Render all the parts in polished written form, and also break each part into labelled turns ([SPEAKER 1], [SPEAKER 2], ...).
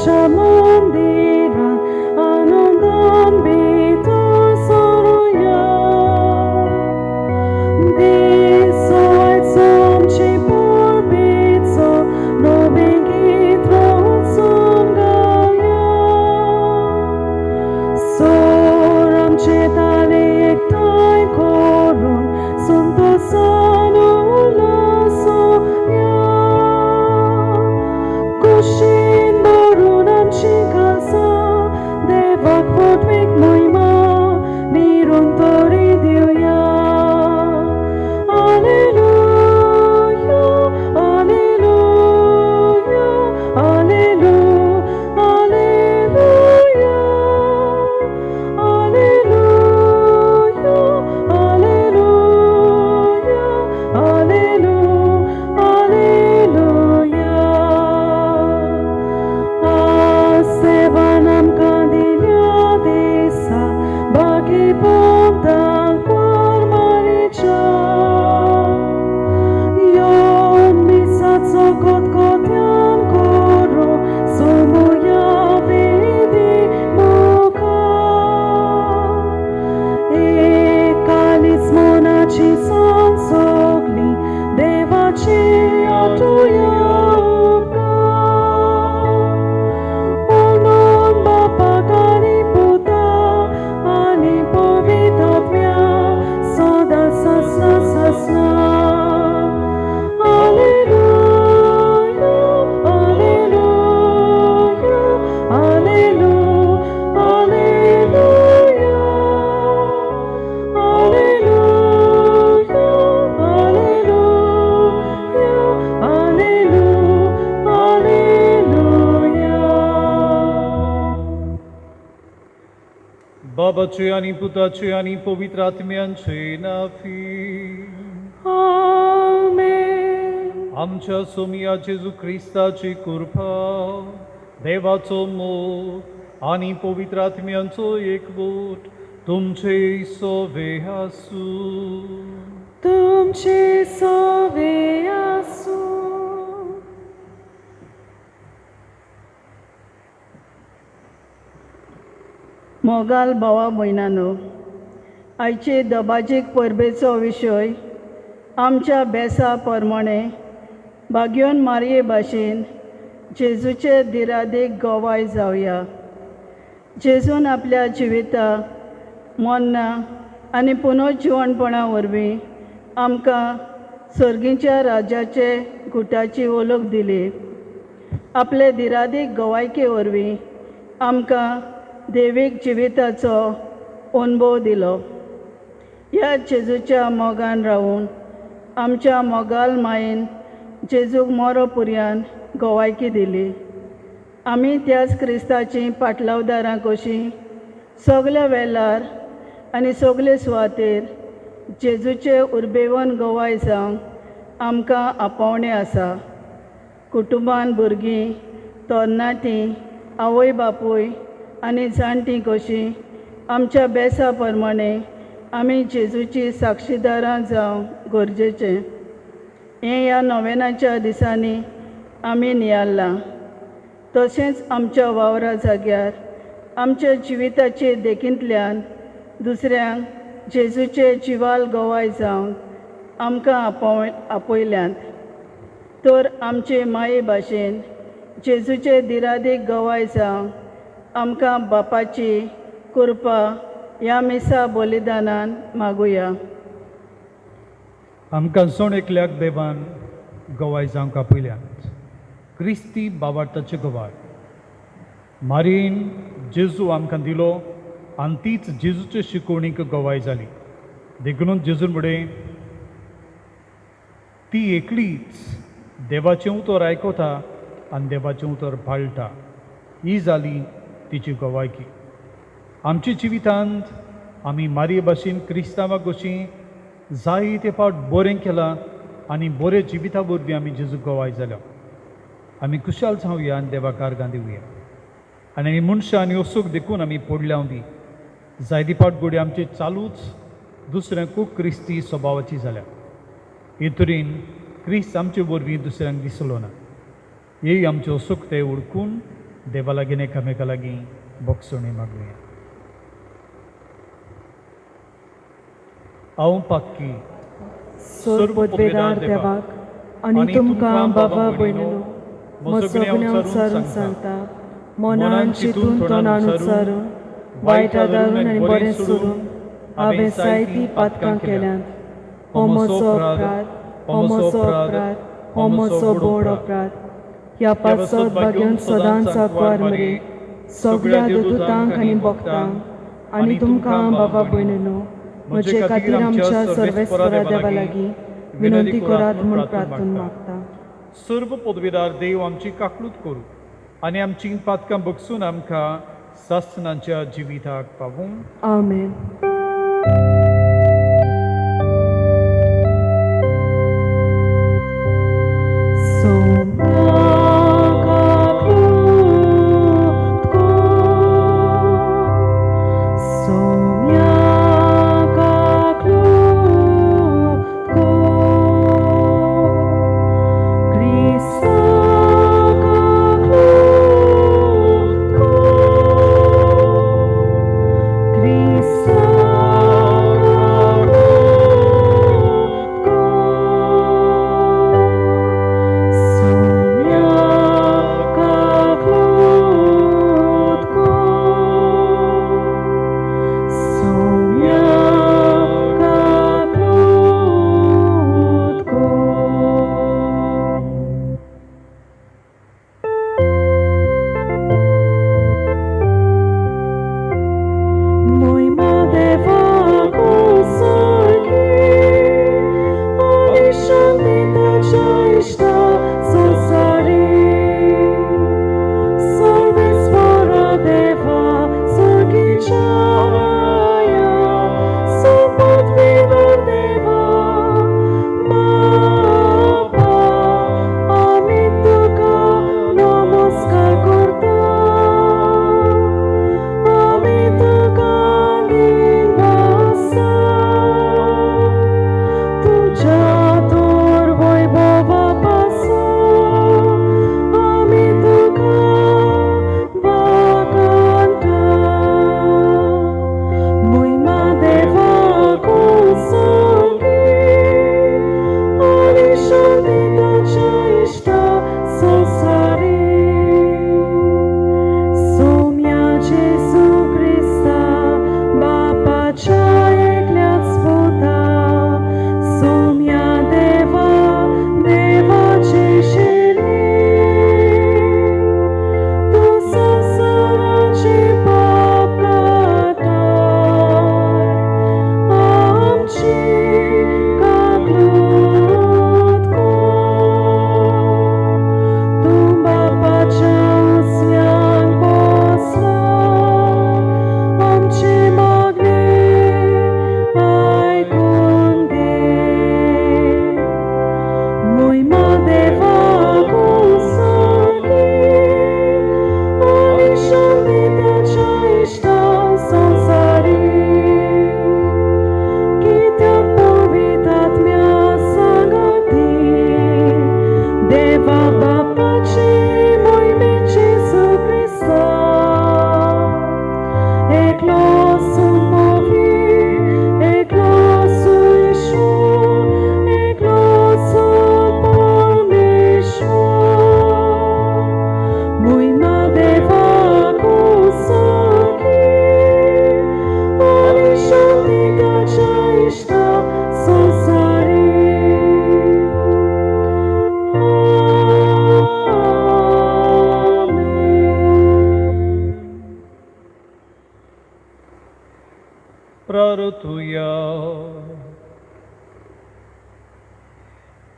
[SPEAKER 1] देवाच्या मंदिरात आनंदान भितर सरुया. दिसो आयचो आमची पळबेचो नवें गीत वचून गावया. सोर आमचे ताले एकठांय करून संतोषान उल्हासोया. कुशीन भरून आमची काळजां देवाक पोटवीक महिमा निरंतरी दिवया. Alleluia, Alleluia, Alleluia, Alleluia, Alleluia, Alleluia, Alleluia, Alleluia. सेवान आमकां दिल्या दिसा बागी पोंतांक परमारीच्या. योन मिसाचो कोतकोत्यान कोरो सोमुया वेदी मुखार. एकालीच मोनाची सांज सोगली देवाची आठुया उपकार. म्हणून बापाक आनी पुता आनी पवित्र आत्म्या सदां सासना सासना. Alleluia, Alleluia, Alleluia, Alleluia, Alleluia, Alleluia, Alleluia.
[SPEAKER 2] बाबाचे आणि पुताचे आणि पवित्र आत्म्यांचे नावी.
[SPEAKER 1] Amen.
[SPEAKER 2] आमच्या सोमिया जेजू ख्रिस्ताची कृपा, देवाचो मोग आणि पवित्र आत्म्यांचो एकवट तुमचे सोवे आसू.
[SPEAKER 1] तुमचे सोवे आसूं.
[SPEAKER 3] मोगाल भावा भयणानो, आयचे दबाजीक परबेचो विशय आमच्या बेसा प्रमाणे भाग्योन मारये भाशेन जेजूचे दिरादेक गोवाय जावया. जेजून आपल्या जिविता मन्ना आनी पुनर्जिवणपणा वरवीं आमकां सर्गीच्या राज्याचे गुटाची वळख दिली. आपले दिरादेक गोवायके वरवीं आमकां देवीक जिविताचो अनुभव दिलो. ह्या जेजूच्या मोगान रावून आमच्या मोगाल मायेन जेजूक मरोपर्यंत गोवायकी दिली. आमी त्याच क्रिस्ताची पाटलावदारां कशीं सगल्या वेळार आनी सगले सुवातेर जेजूचे उर्बेवन गोवाय जावंक आमकां आपोवणें आसा. कुटुंबान भुरगीं, तरणाटीं, आवय बापूय आनी जाणटीं कशीं आमच्या बेसा प्रमाणे आमी जेजूची साक्षीदारां जावंक गरजेचें. हें ह्या नोवेनाच्या दिसांनी आमी नियाल्लां. तशेंच आमच्या वावरा जाग्यार आमच्या जिविताचे देखींतल्यान दुसऱ्यांक जेजूचे जिवाल गोवाय जावंक आमकां आपयल्यांत. तर आमचे माये भाशेन जेजूचे दिरादेक गोवाय जावंक आमकां बापाची कृपा ह्या मिसा बलिदानान मागुया.
[SPEAKER 2] आमकां सोण एकल्याक देवान गोवाय जावंक आपयल्यात. क्रिस्ती बाबार्ताचे गोवाय मारीन जेजू आमकां दिलो आनी तीच जेजूचे शिकवणीक गोवाय जाली. देखून जेजून फुडें ती एकलीच देवाचें उतर आयकता आनी देवाचें उतर पाळटा. ही जाली तिची गोवायकी. आमच्या जिवितांत आमी मारये भाशेन क्रिस्तांवां कशीं जायते फावट बरें केलां आनी बरे जिविता वरवीं आमी जेजू गोवाय जाल्या. आमी खुशाल जावया आनी देवाक कारगां दिवया. आनी आमी मनशां आनी वस्तूक देखून आमी पडल्या बी जायती फावट घोडी आमचे चालूच दुसऱ्यांक खूब क्रिस्ती स्वभावाची जाल्या. हे तरेन क्रिस्त आमचे वरवीं दुसऱ्यांक दिसलो ना. हे आमच्यो सुखते उडकून देवा लागीं एकामेका लागीं बोगसोणी मागुया. हांव पाक्की
[SPEAKER 1] सोर पोदवेदार देवाक आनी तुमकां बाबा भयणीनो म्हजो सगळें उचारून सांगता, मनान चिंतून तोंडान उच्चारून वायट आदारून आनी बरें सोडून हांवें जायतीं पातकां केल्यांत. हो म्हजो अपराध, हो म्हजो अपराध, हो म्हजो बोड अपराध. ह्या पाप सौभाग्यान सदांच सांकवार मरे सगळ्या दुतांक आनी भक्तांक आनी तुमकां बाबा भयणीनो म्हजे खातीर आमच्या सर्वेस्परा देवा लागीं विनंती करात म्हूण प्रार्थना मागता.
[SPEAKER 2] सर्व पदवीदार देव आमची काकलूत करूं आनी आमची पातकां बगसून आमकां सासनांच्या जिविताक पावूं.
[SPEAKER 1] आमेन.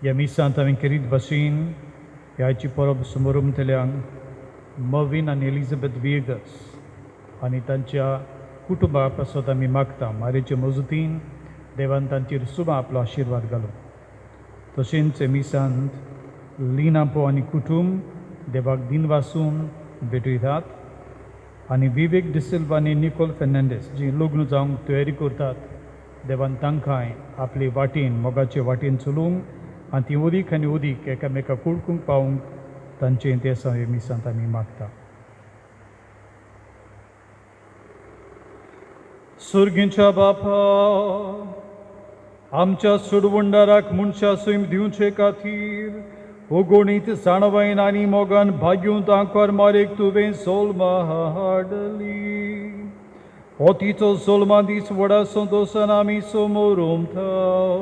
[SPEAKER 2] ह्या मिसांत हांवें करीत भाशेन ह्याची परब समारंभतल्यांक मवीन आनी एलिझाबेथ विएगस आनी तांच्या कुटुंबा पासत आमी मागता मारेच्या मजतीन देवान तांचेर सुमा आपलो आशिर्वाद घालो. तशेंच हे मिसांत लिना पो आनी कुटुंब देवाक दिनवासून भेटयतात आनी विवेक डिसिल्वा आनी निकोल फेर्नांडीस जी लग्न जावंक तयारी करतात देवान तांकांय आपले वाटेन मोगाचे वाटेन चलूंक आनी ती ओदीक आनी ओदीक एकामेकाक कुडकूंक पावूंक तांचें ते मिसांत आमी मागता. सुर्गींच्या बापा आमच्या सुडवंडाराक मनशा सैम दिवचे खातीर उगोणीत जाणवायन आनी मोगान भाग्यूं तांकां मारेक तुवें सोलमा हाडली ओतीचो सोलमा दीस व्हडा संतोशान आमी समोर उमथाव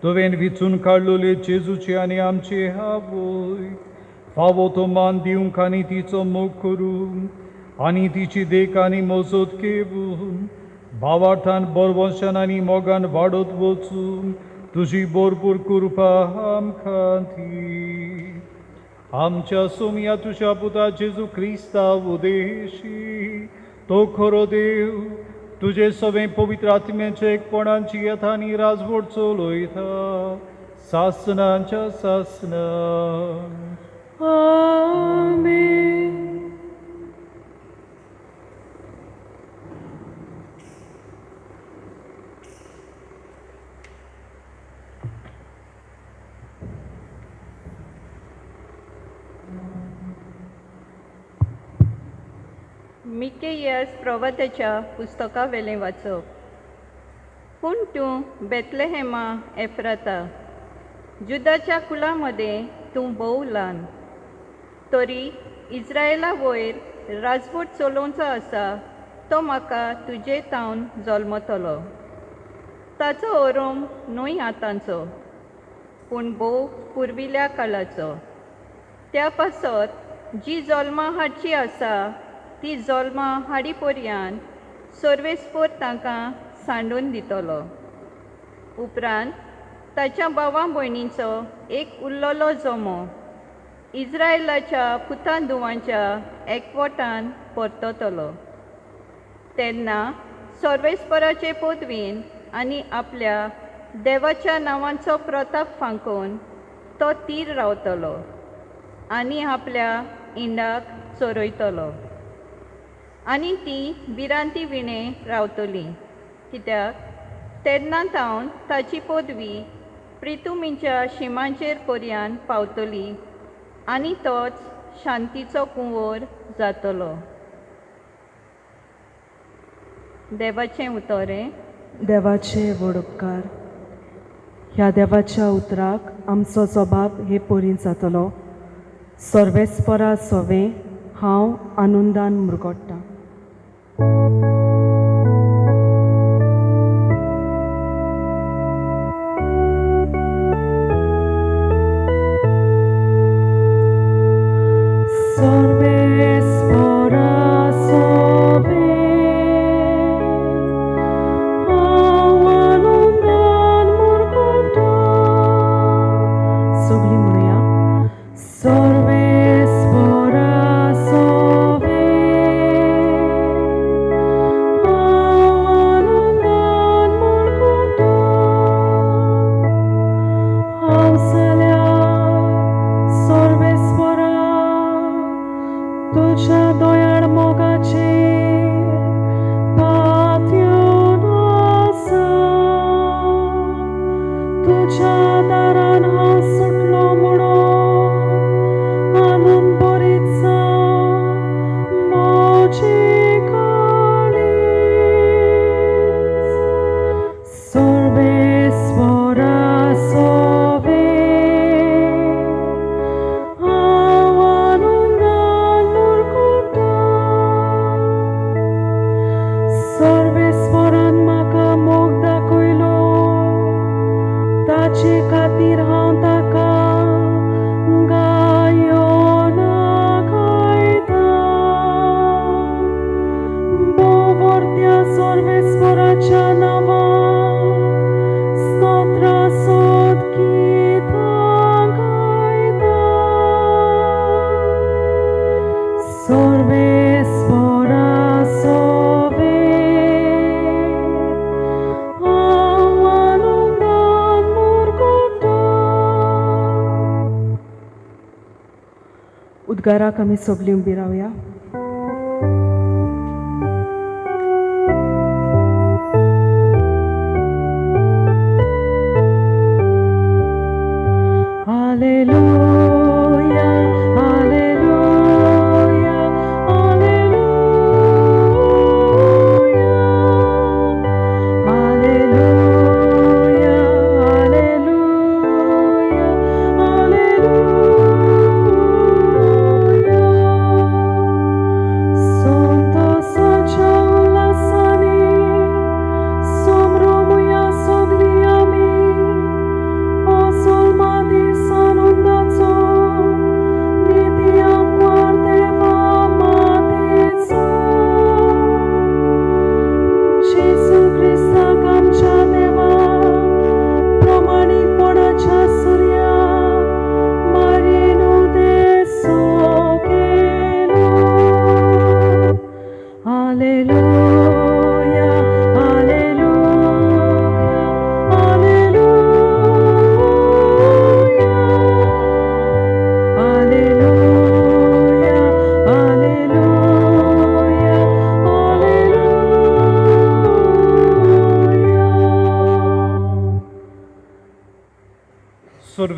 [SPEAKER 2] तुवें विचून काडलोले जेजूचे आनी आमचे आवय फावो तो मान दिवंक आनी तिचो मोग करूंक आनी तिची देख आनी मजत घेवून भावार्थान बरवंशान आनी मोगान वाडत वचूंक तुजी भरपूर कृपा आमकां दी आमच्या सोमया तुज्या पुता जेजू क्रिस्ता उदेशी तो खरो देव तुजे सगळे पवित्र आत्म्याचे एकपणांची यथानी राजवट चलयता सासनांच्या सासना
[SPEAKER 1] आमेन.
[SPEAKER 4] मिकेयस प्रवक्त्याच्या पुस्तका वेलें वाचप. पूण तूं बेतलेहेमा एफ्राता जुदाच्या कुळामध्ये तूं भोव ल्हान तरी इस्रायेला वयर राजवट चलोवचो आसा तो म्हाका तुजे तावन जल्मतलो. ताचो ओरोम न्हय आतांचो पूण भोव पुर्विल्या काळाचो. त्या पासत जी जल्मां हाडची आसा ती जल्मां हाडी पर्यान सर्वेस्पर तांकां सांडून दितलो. उपरांत ताच्या भावां भयणींचो एक उरलोलो जमो इस्रायेलाच्या पुतां धुवांच्या एकवटान परततलो. तेन्ना सर्वेस्पराचे पदवीन आनी आपल्या देवाच्या नांवांचो प्रताप फांकून तो तीर रावतलो आनी आपल्या इंडाक चोरयतलो आनी ती भिरांती विणे रावतली कित्याक तेन्ना तावन ताची पदवी प्रितुमींच्या शिमांचेर पर्यान पावतली आनी तोच शांतीचो कुंवर जातलो. देवाचें उतोरें.
[SPEAKER 1] देवाचे व्हड उपकार. ह्या देवाच्या उतराक आमचो जबाब हे पोरीन जातलो. सर्वेस्परा सोवे हांव आनंदान मुरगोडटां. उद्गाराक आमी सगळीं उबी रावया. हालेलुया हालेलुया हालेलुया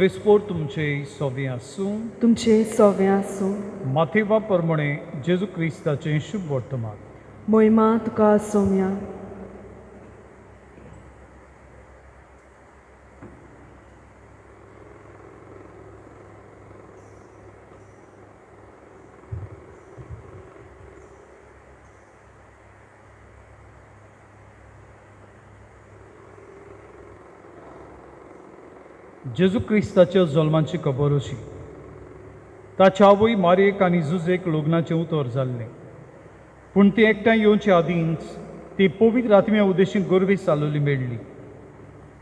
[SPEAKER 2] सर्वेस्पोर तुमचे सोवे आसूं
[SPEAKER 1] तुमचे सोवें आसूं
[SPEAKER 2] माथेवा प्रमाणे जेजू क्रिस्ताचें शुभ वर्तमान
[SPEAKER 1] मोहिमा तुका सोम्या
[SPEAKER 2] जेजू क्रिस्ताच्या जल्माची खबर अशी ताच्या आवय मारयेक आनी जुजेक लग्नाचें उतर जाल्लें पूण ती एकठांय येवचे आदींच ती पवित्र आत्म्या उद्देशीन गोरवेस चालवली मेळ्ळी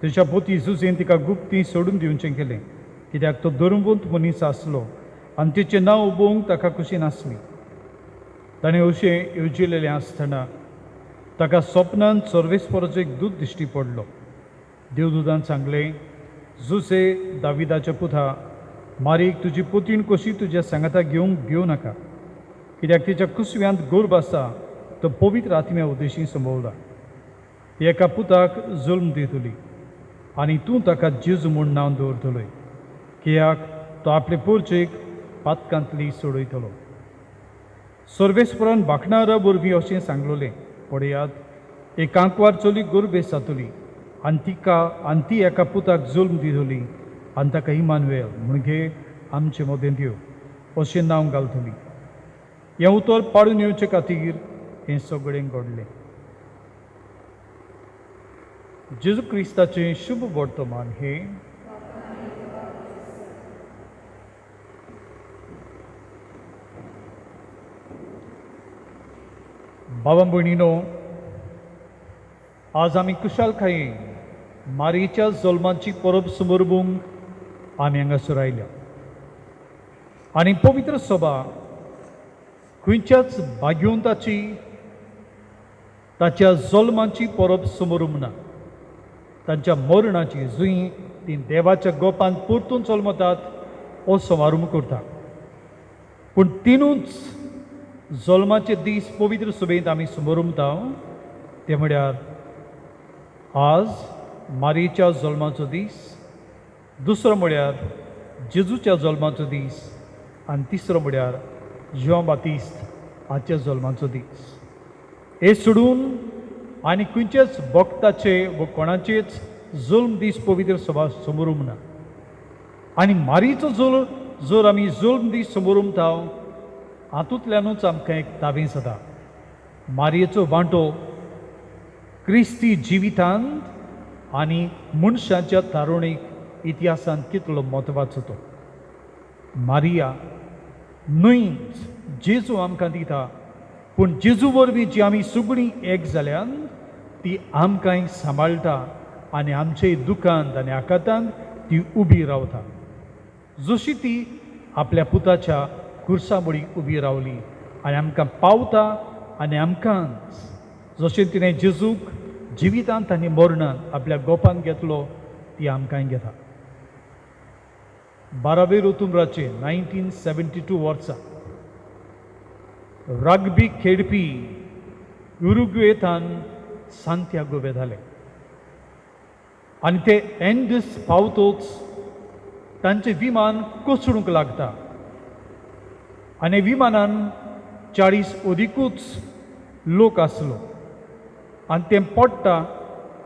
[SPEAKER 2] तेच्या पोती जुजेन तिका गुप्ती सोडून दिवचें केलें कित्याक तो धर्मवंत मनीस आसलो आनी तिचें नांव उबोवंक ताका खुशी नासली ताणें अशें येवजिल्लें आसतना ताका स्वप्नांत सर्वेस्पराचो एक दूत दिश्टी पडलो देवदूतान सांगलें जुसे दाविदाच्या पुता मारीक तुजी पोतीण कशी तुज्या सांगाता घेवंक भिवू नाका कित्याक तिच्या कुसव्यांत गर्भ आसा तो पवित्र आत्म्या उद्देशीं संभोवला ती एका पुताक जल्म दितली आनी तूं ताका जेजू म्हूण नांव दवरतलोय कित्याक तो आपले पोरचेक पातकांतली सोडयतलो सर्वेस्परान भाखणारा वरवीं अशें सांगलोलें पळयात एक आंकवार चली गर्भेस जातली आनी ती एका पुताक जल्म दितली आनी ताका इमानुएल म्हणजे आमचे मदें देव अशें नांव घालतली हें उतर पाडून येवचे खातीर हें सगळें घडलें जेजू क्रिस्ताचें शुभ वर्तमान हें भावां भयणीनो आज आमी कुशालकायेन मारयेच्या जल्माची परब समोरबूंक आमी हांगासर आयल्या आनी पवित्र सभा खंयच्याच भाग्यवंताची ताच्या जल्माची परब समोरूंक ना तांच्या मरणाची जंय ती देवाच्या गोपांत परतून जल्मतात हो समारूप करता पूण तिनूच जल्माचे दीस पवित्र सभेंत आमी समोरूंकता ते म्हळ्यार आज मारयेच्या जल्माचो दीस दुसरो म्हळ्यार जेजूच्या जल्माचो दीस आनी तिसरो म्हळ्यार जॉन बातिस्त हाच्या जल्माचो दीस हे सोडून आनी खंयचेच भक्ताचे व कोणाचेच जल्म दीस पवित्र सभा समोरूंक ना आनी मारयेचो जर आमी जल्म दीस समोरूंकता हातूंतल्यानूच आमकां एक ताबें जाता मारयेचो वांटो क्रिस्ती जिवितांत आनी मनशाच्या तारुणीक इतिहासांत कितलो म्हत्वाचो तो मारिया न्हयच जेजू आमकां दिता पूण जेजू वरवीं जी आमी सगळीं एक जाल्यान ती आमकांय सांबाळटा आनी आमचे दुखांत आनी आकांतांत ती उबी रावता जशी ती आपल्या पुताच्या खुर्सामुळी उबी रावली आनी आमकां पावता आनी आमकांच जशें तिणें जेजूक जिवितांत आनी मरणांत आपल्या गोपांत घेतलो ती आमकांय घेता 12 ऑक्टोबराचे 1972 वर्सा रग्बी खेळपी उरुग्वेतान सांतियागो वेधाले आनी ते एंडस पावतोच तांचें विमान कोसळूंक लागता आनी विमानान 40 अदिकूच लोक आसलो आनी तें पडटा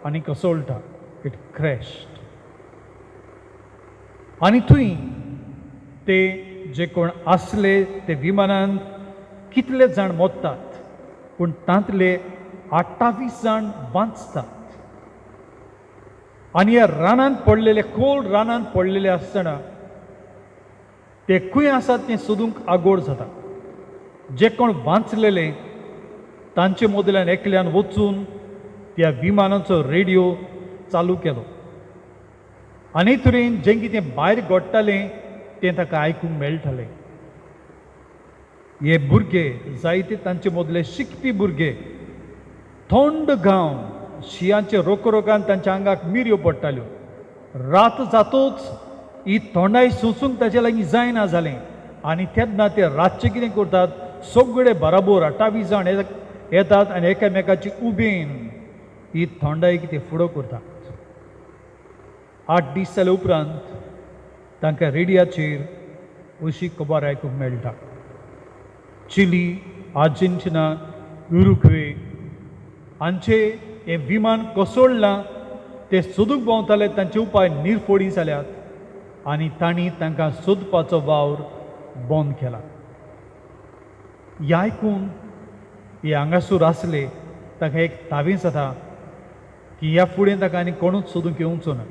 [SPEAKER 2] आनी कोसळटा इट क्रॅश्ड आनी थंय ते जे कोण आसले ते विमानांत कितले जाण मोडटात पूण तांतले 28 जाण वाचतात आनी ह्या रानांत पडलेले खोल रानांत पडलेले आसतना ते खंय आसात तें सोदूंक आगोड जाता जे कोण वाचलेले तांचे मदल्यान एकल्यान वचून त्या विमानाचो रेडिओ चालू केलो आनी तरेन जें कितें भायर घडटालें तें ताका आयकूंक मेळटालें हे भुरगे जायते तांचे मदले शिकपी भुरगे थंड गांव शियांचे रोखरोगान तांच्या आंगाक मिरयो पडटाल्यो रात जातोच ही थोंडाय सोंसूंक ताचे लागीं जायना जालें आनी तेन्ना ते रातचे कितें करतात सगळे बराबर 28 जाण येतात आनी एकामेकाची उबेन ही थोंडाय कितें फुडो करतात 8 दीस जाले उपरांत तांकां रेडियाचेर अशी खबर आयकूंक मेळटा. चिली, अर्जेंटिना, युरुग्वे हांचे हें विमान कोसळ्ळां ते सोदूंक भोंवताले, तांचे उपाय निर्फोडी जाल्यात आनी तांणी तांकां सोदपाचो वावर बंद केला. हें आयकून हे हांगासर आसले ताका एक तावीज जाता की ह्या फुडें ताका आनी कोणूच सोदूंक येवचो ना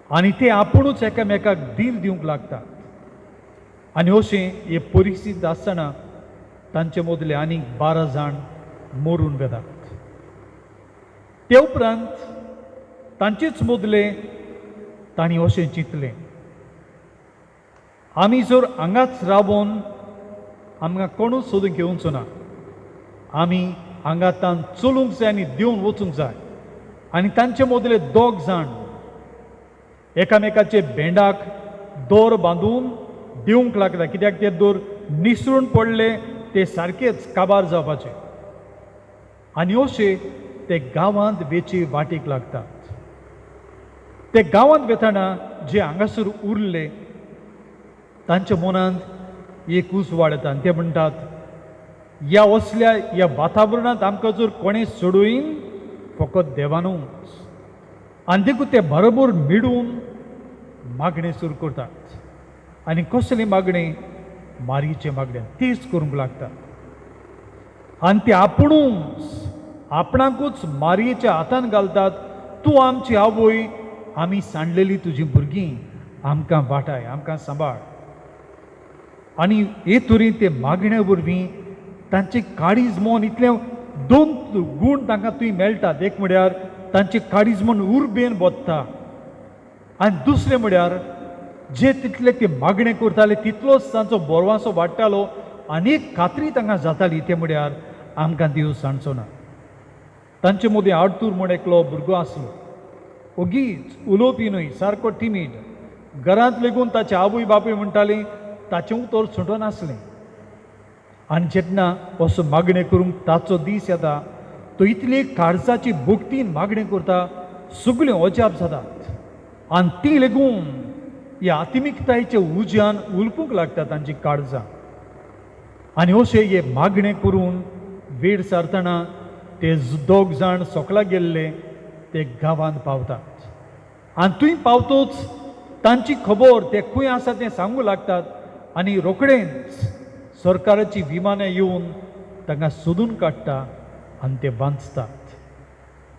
[SPEAKER 2] आनी ते आपुणूच एकामेकाक धीर दिवंक लागतात. आनी अशें हे परिस्थिती आसतना तांचे मदले आनीक 12 जाण मरून वेतात. ते उपरांत तांचेच मदले तांणी अशें चिंतलें, आमी जर हांगाच रावून आमकां कोणूच सोदूंक येवचो ना, आमी हांगातान चलूंक जाय आनी देंवन वचूंक जाय. आनी तांचे मदले 2 जाण एकामेकाचे भेंडाक दोर बांदून दिवंक लागता, कित्याक ते दोर निसरून पडले ते सारकेच काबार जावपाचे. आनी अशे ते गांवांत वेची वाटेक लागतात. ते गांवांत वेताना जे हांगासर उरले तांच्या मनांत एक उस वाडटा आनी ते म्हणटात, ह्या असल्या ह्या वातावरणांत आमकां जर कोणें सोडून फकत देवानूच. आनी देखून ते बरोबर मिडून मागणें सुरू करतात. आनी कसली मागणी? मारयेचें मागणें तीच करूंक लागतात. आनी ते आपुणूच आपणाकूच मारयेच्या हातान घालतात, तूं आमची आवय, आमी सांडलेली तुजीं भुरगीं, आमकां वाटाय, आमकां सांबाळ. आनी हे तरेन ते मागण्या वरवीं तांचे काळीज मन इतलें 2 गूण तांकां थंय मेळटात. एक म्हळ्यार तांचे काळीज मन उर्बेन बोत्ता आनी दुसरें म्हळ्यार जे तितले ते मागणें करताले तितलोच तांचो बोरवासो वाडटालो आनी एक खात्री तांकां जाताली, ते म्हळ्यार आमकां देव सांडचो ना. तांचे मदीं आर्तूर म्हूण एकलो भुरगो आसलो, ओगीच उलोवपी न्हय, सारको टिमीड. घरांत लेगून ताचे आवय बापूय म्हणटालीं ताचें उतर सुटो नासलें. आनी जेन्ना असो मागणें करूंक ताचो दीस येता, तो इतली काळजाची भोगतीन मागणें करता, सगळ्यो अजाप जातात आनी ती लेगून ह्या आत्मिकतायेच्या उज्यान उलपूंक लागता तांची काळजां. आनी अशें हे मागणें करून वेळ सारतना ते 2 जाण सोकला गेल्ले ते गांवांत पावतात. आनी थंय पावतूच तांची खबर ते खंय आसा तें सांगूं लागतात आनी रोखडेंच सरकाराची विमानां येवन तांकां सोदून काडटा आनी ते बांदतात.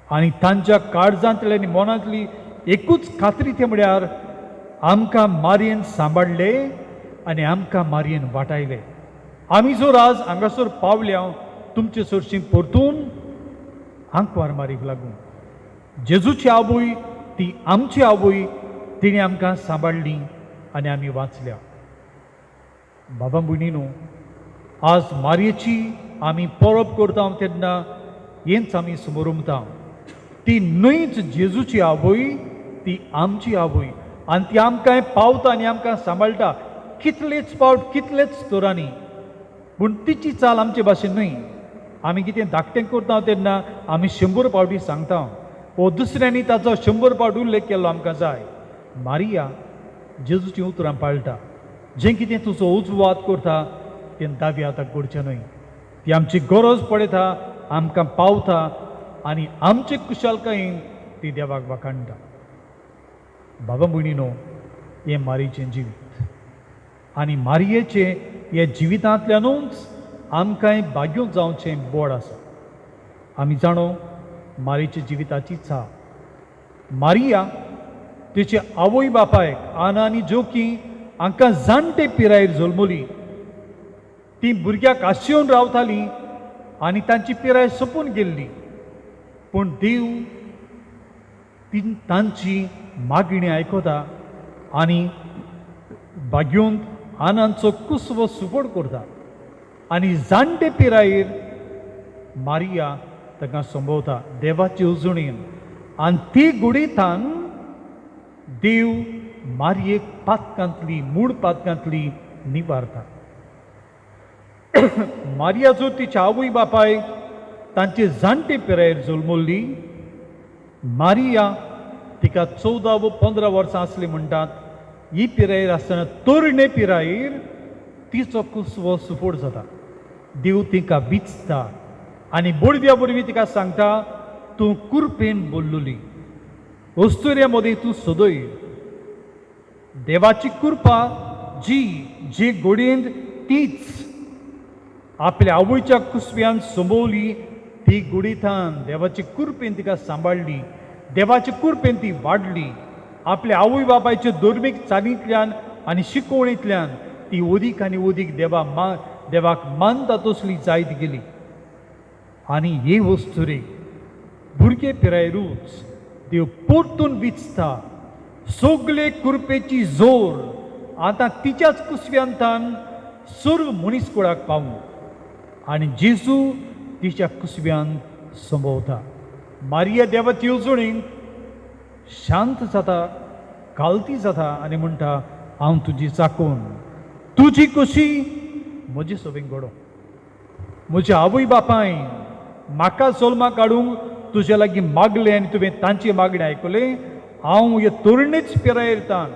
[SPEAKER 2] आनी तांच्या काळजांतली आनी मनांतली एकूच खात्री ते म्हळ्यार आमकां मारयेन सांबाळले आनी आमकां मारयेन वाटायले. आमी जर आज हांगासर पावल्या तुमचे सरशी परतून आंकवार मारीक लागून. जेजूची आवय ती आमची आवय, तिणे आमकां सांबाळली आनी आमी वाचल्या. बाबा भयणीनो, आज मारयेची आमी परब करता तेन्ना हेंच आमी समोर उमता. ती न्हयच जेजूची आवय, ती आमची आवय आनी ती आमकां पावता आनी आमकां सांबाळटा. कितलेच पावट कितलेच तरांनी, पूण तिची चाल आमचे भाशेन न्हय. आमी कितें धाकटें करता तेन्ना आमी 100 पावटी सांगता, वो दुसऱ्यांनी ताचो 100 पावट उल्लेख केल्लो आमकां जाय. मारिया जेजूची उतरां पाळटा. जें कितें तुजो उजवाद करता तें दावी आतां करचें न्हय. ती आमची गरज पडटा, आमकां पावता आनी आमचे कुशलकायेन ती देवाक वाखाणटा. बाबा भयणीनो, हें मारयेचें जिवीत आनी मारयेचें हे जिवितांतल्यानूच आमकांय भाग्यो जावचें बोड आसा. आमी जाणो मारयेच्या जिविताची चा. मारिया तिचे आवय बापायक आना आनी जोकी हांकां जाणटे पिरायेर जल्मली. ती भुरग्याक आशेवन रावताली आनी तांची पिराय सोंपून गेल्ली. पूण देव तांची मागणी आयकता आनी भाग्योंत आनांचो कुसवो सुपड करता. आनी जाणटे पिरायेर मारिया ताका संभोवता देवाचे उजवणेन. आनी ती गुडीथान देव मारयेक पातकांतली मूळ पातकांतली निवारता. मारिया जर तिच्या आवय बापाय तांचे जाणटे पिरायेर जल्मल्ली, मारिया तिका 14 व 15 वर्सां आसली म्हणटात ही पिरायेर आसतना तरणे पिरायेर तिचो कुसवो सुफोड जाता. देव तिका विचता आनी बोडव्या बोडवी तिका सांगता, तूं कुरपेन बोल्लोली वस्तुऱ्या मदीं तूं सोदय. देवाची कृपा जी घोडयेंत तीच आपल्या आवयच्या कुसव्यान संभोवली, ती घोडयेंतान देवाची कृपेन तिका सांबाळली, देवाची कृपेन ती वाडली. आपल्या आवय बापायचे धर्मीक चालींतल्यान आनी शिकवणींतल्यान ती ओदीक आनी ओदीक देवाक मानता तसली जायत गेली. आनी हे वस्तुरेक भुरगे पिरायेरूच देव परतून विचता. सगळे कृपेची जोर आतां तिच्याच कुसव्यांतान सर्व मनीसकुळाक पावूं आनी जेजू तिच्या कुसव्यान संभोवता. मारिया देवाची येवजणीक शांत जाता, कालती जाता आनी म्हणटा, हांव तुजी चाकोन, तुजी कशी म्हजे सोबीन घडो. म्हज्या आवय बापाय म्हाका जल्माक काडूंक तुजे लागीं मागलें आनी तुवें तांची मागणी आयकलें. हांव हे तरणेच पिरायेरतान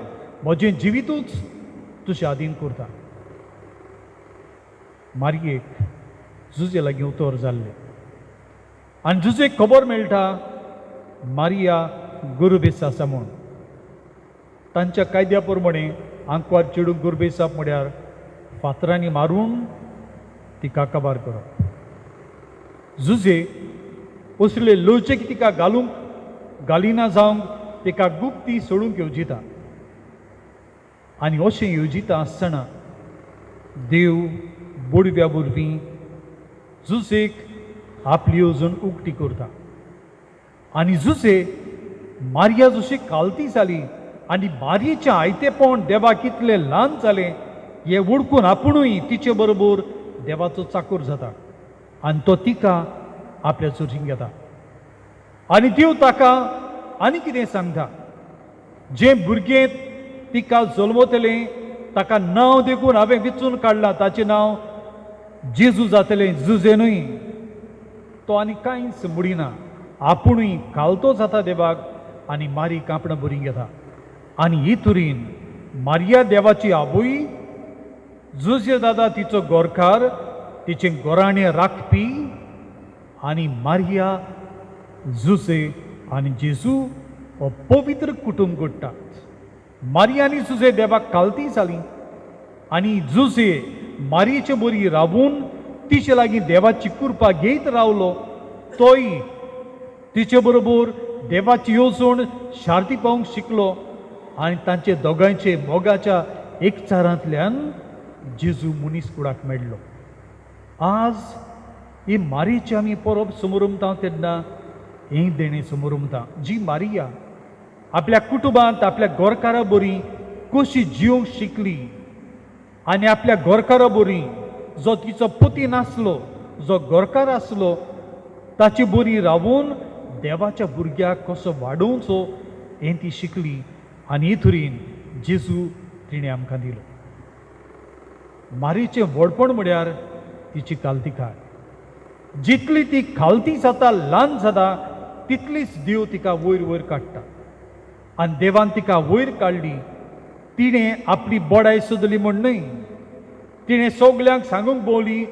[SPEAKER 2] म्हजें जिवितूच तुजे आधीन करता. मारयेक जुजे लागीं उतर जाल्लें आनी जुजेक खबर मेळटा मारिया गुरुबेस आसा म्हूण. तांच्या कायद्या प्रमाणे आंकवार चेडूक गुरुबेसाप म्हळ्यार फातरांनी मारून तिका काबार करप. जुजे असले लोचेक तिका घालिना जावंक तिका गुप्ती सोडूंक येवजिता. आनी अशें येवजिता आसतना देव बोडव्या वरवीं जुजेक आपली येवजण उक्ती करता. आनी जुजे मारिया जशी कालती जाली आनी मारयेचें आयतेपण देवाक कितलें ल्हान जालें हें वळखून आपुणूय तिचे बरोबर देवाचो चाकर जाता आनी तो तिका आपल्या चुरशीन घेता. आनी देव ताका आनी कितें सांगता, जें भुरगें तिका जल्मतलें ताका नांव देखून हांवें विचून काडलां, ताचें नांव जेजू जातलें. जुजेनूय तो आनी कांयच मुडिना, आपुणूय कालतो जाता देवाक आनी मारी कांपणां बरी घेता. आनी हे तरेन मारिया देवाची आवय, जुजे दादा तिचो गोरकार, तिचें गोराणें राखपी आनी मारिया जुजे आनी जेजू हो पवित्र कुटुंब घडटात. मारिया आनी जुजे देवाक कालती जालीं आनी जुजे मारयेचे बरी रावून तिचे लागीं देवाची कृपा घेयत रावलो. तोय तिचे बरोबर देवाची येवजण शार्ती पावूंक शिकलो आनी तांचे दोगांयचे मोगाच्या एकचारांतल्यान जेजू मनीसकुळाक मेळ्ळो. आज ही मारयेची आमी परब समोरुमता तेन्ना हें देणें समोरुमता. जी मारिया आपल्या कुटुंबांत आपल्या गोरकारा बरी कशी जिवंक शिकली आनी आपल्या गोरकारा बरी जो तिचो पती नासलो, जो गोरकार आसलो, ताची बरी रावून देवाच्या भुरग्याक कसो वाडोवचो हें ती शिकली. आनी हे तरेन जेजू तिणें आमकां दिलो. मारयेचें व्हडपण म्हळ्यार तिची कालतीकाय. जितली ती खालती जाता, ल्हान जाता, तितलीच देव तिका वयर वयर काडटा. आनी देवान तिका वयर काडली. तिणें आपली बोडाय सोदली म्हण न्हय, तिणें सगल्यांक सांगूंक भोंवली,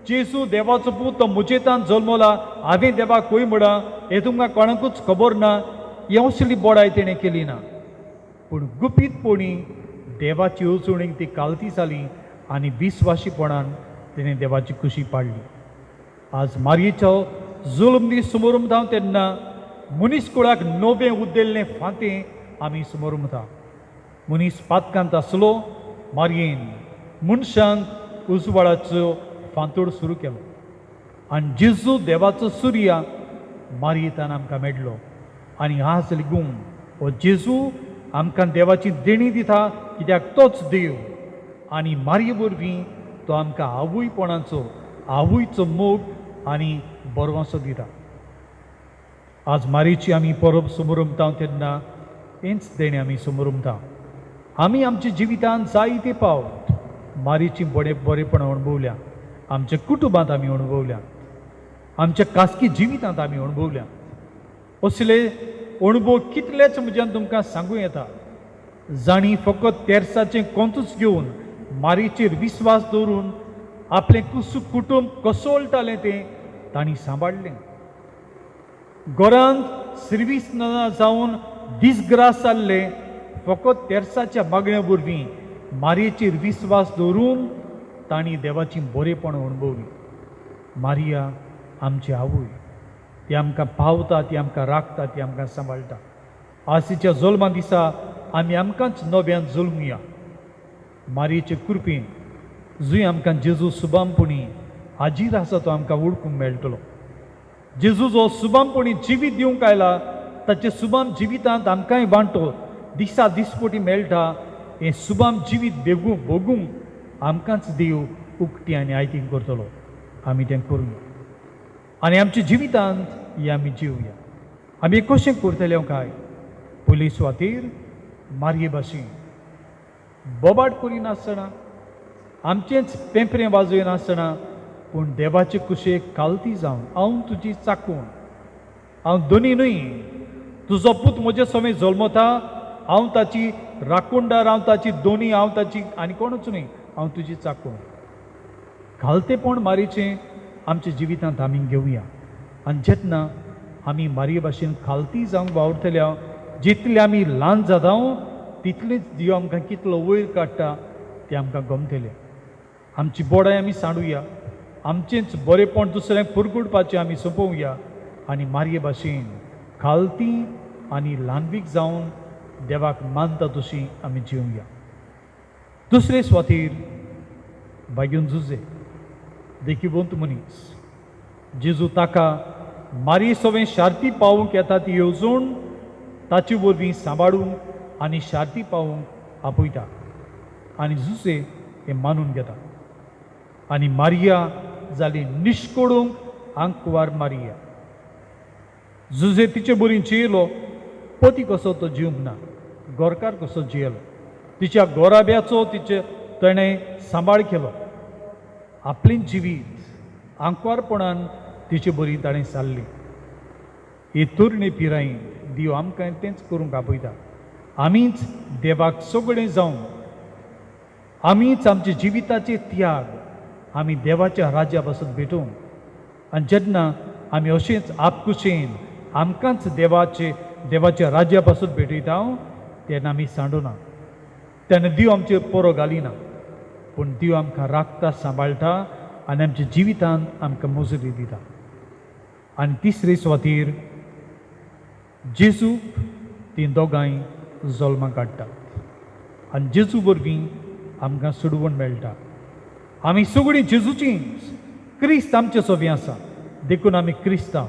[SPEAKER 2] जेजू देवाचो पूत तो म्हजेतान जल्मला, हांवें देवाक खंय म्हणा हें तुमकां कोणाकूच खबर ना. ही असली बोडाय तिणें केली ना, पूण गुपीतपणी देवाची येवजणेक ती कालती जाली आनी विस्वाशीपणान तिणें देवाची खुशी पाडली. आज मारयेचो जुल्म दीस समोरुमता तेन्ना मनीसकुळाक नवें उद्देल्लें फांतें आमी समोरुमता. मनीस पातकांत आसलो, मारयेन मनशांक उजवाडाचो फांतोड सुरू केलो आनी जेजू देवाचो सूर्य मारयेंतान आमकां मेळ्ळो. आनी आज लेगून हो जेजू आमकां देवाची देणी दिता, कित्याक तोच देव. आनी मारये वरवीं तो आमकां आवयपणाचो, आवयचो मोग आनी बरवासो दिता. आज मारयेची आमी परब समोरुमता तेन्ना हेंच देणें आमी समोरुमता. आमी आमच्या जिवितांत जायते पावट मारयेची बरेपणां अणभवल्या, आमच्या कुटुंबांत आमी अणभवल्या, आमच्या खासगी जिवितांत आमी अणभवल्या. असले अणभव कितलेच म्हज्यान तुमकां सांगूं येता. जाणी फकत तेर्साचें कोंतूच घेवन मारयेचेर विस्वास दवरून आपलें कुटुंब कसोळटालें तें तांणी सांबाळलें. घरांत सर्वीस न जावन दिसग्रास जाल्ले फकत तेर्साच्या मागण्या वरवीं मारयेचेर विस्वास दवरून तांणी देवाची बरेपण अणभवली. मारिया आमची आवय, ती आमकां पावता, ती आमकां राखता, ती आमकां सांबाळटा. आसीच्या जल्मा दिसा आमी आमकांच नव्यान जल्मुया. मारयेचे कृपेन जंय आमकां जेजू सुबामपणी हाजीर आसा तो आमकां वळखूंक मेळटलो. जेजू जो सुबामपणी जिवीत दिवंक आयला ताचे सुबाम जिवितांत आमकांय वांटो दिसा दिसपटी मेळटा. हें सुबाम जिवीत भोगूंक आमकांच देव उक्ती आनी आयतीन करतलो. आमी तें करुया आनी आमच्या जिवितांत हें आमी जिवया. आमी कशें करतले काय? पयली सुवातेर मारये भाशेन बोबाट करिनासतना, आमचेंच पेंपरें वाजयनासतना, पूण देवाचे कुशेक कालती जावन हांव तुजी चाकून, हांव दोनी न्हय, तुजो पूत म्हजे समेत जल्मता, हांव ताची राखणदार, हांव ताची दोनी, हांव ताची आनी कोणूच न्हय, हांव तुजी चाकून. घालतेपण मारयेचें आमच्या जिवितांत आमी घेवया. आनी जेन्ना आमी मारये भाशेन खालती जावंक वावरतल्या, जितले आमी ल्हान जाता तितलेंच देव आमकां कितलो वयर काडटा तें आमकां गमतलें. आमची बोडाय आमी सांडुया, आमचेंच बरेपण दुसऱ्यांक पुरगुडपाचें आमी सोंपोवया आनी मारये भाशेन खालती आनी ल्हानवीक जावन देवाक मानता तशी आमी जिवया. दुसरे सुवातेर बागेवन झुजे देखीवंत मनीस जेजू ताका मारये सवें शार्ती पावूंक येता ती येवजण ताचे वरवीं सांबाळूंक आनी शार्ती पावूंक आपयता आनी झुजे हें मानून घेता. आनी मारिया जाली निश्कोडूंक आंकवार मारिया. झुजे तिचे बरी जियेलो, पती कसो तो जिवंक ना, गोरकार कसो जियेलो. तिच्या गोराब्याचो ताणें सांबाळ केलो. आपलें जिवीत आंकवारपणान तिचे बरी ताणें सारली. हे तरणे पिरायेन देव आमकां तेंच करूंक आपयता. आमीच देवाक सगळें जावन, आमीच आमच्या जिविताचे त्याग आमी देवाच्या राज्या पासून भेटूंक. आनी जेन्ना आमी अशेंच आपकुशेन आमकांच देवाच्या राज्या पासून भेटयता तेन्ना आमी सांडूना. तेन्ना देव आमचेर पोरो घालिना, पूण देव आमकां राखता, सांबाळटा आनी आमच्या जिवितांत आमकां मजुरी दिता. आनी तिसरे सुवातेर जेजू ती दोगांय जल्माक हाडटात आनी जेजू वरवीं आमकां सोडवण मेळटा. आमी सगळीं जेजूचींच. क्रिस्त आमचे सोबी आसा, देखून आमी क्रिस्तांव.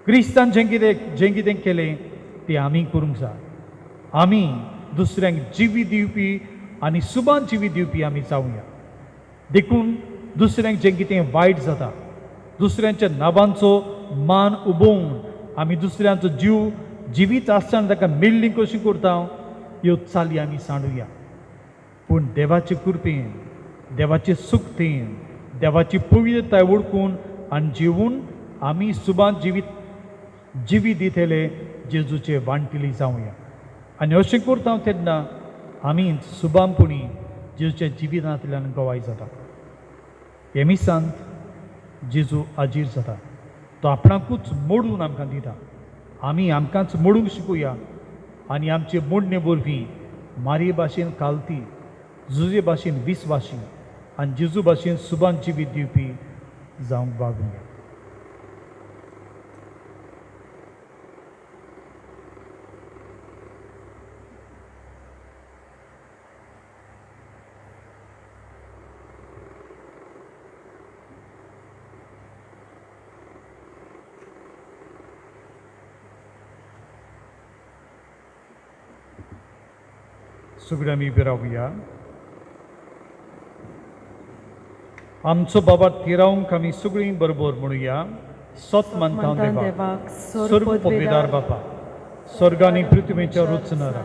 [SPEAKER 2] क्रिस्तान जें कितें केलें तें आमी करूंक जाय. आमी दुसऱ्यांक जिवीत दिवपी आनी सुबान जिवीत दिवपी आमी जावया. देखून दुसऱ्यांक जें कितें वायट जाता, दुसऱ्यांच्या नांवांचो मान उबोवन आमी दुसऱ्यांचो जीव जिवीत आसतना ताका मेल्ली कशी करता ह्यो चाली आमी सांडुया. पूण देवाचे कृपेन, देवाचे सुखतेन, देवाची पवित्रताय ओळखून आनी जिवून आमी सुबान जिवीत दितले जेजूचे वांटिली जावया. आनी अशें करता तेन्ना आमी सुबामपणी जेजूच्या जिवितांतल्यान गोवाय जाता. हे मिसांत जेजू हाजीर जाता. तो आपणाकूच मोडून आमकां दिता. आमी आमकांच मोडूंक शिकुया आनी आमचे मोडणे वरवीं मारये भाशेन कालती, झुजे भाशेन विस्वाशी आनी जेजू भाशेन सुबान जिवीत दिवपी जावंक वागुया. सगळीं आमी उबी रावया. आमचो बाबा थिरावंक आमी सगळीं बरोबर म्हणुया. सत मानता देवाक, सर्व पदवेदार बापा, स्वर्गांनी पृथ्वीच्या रुचणारा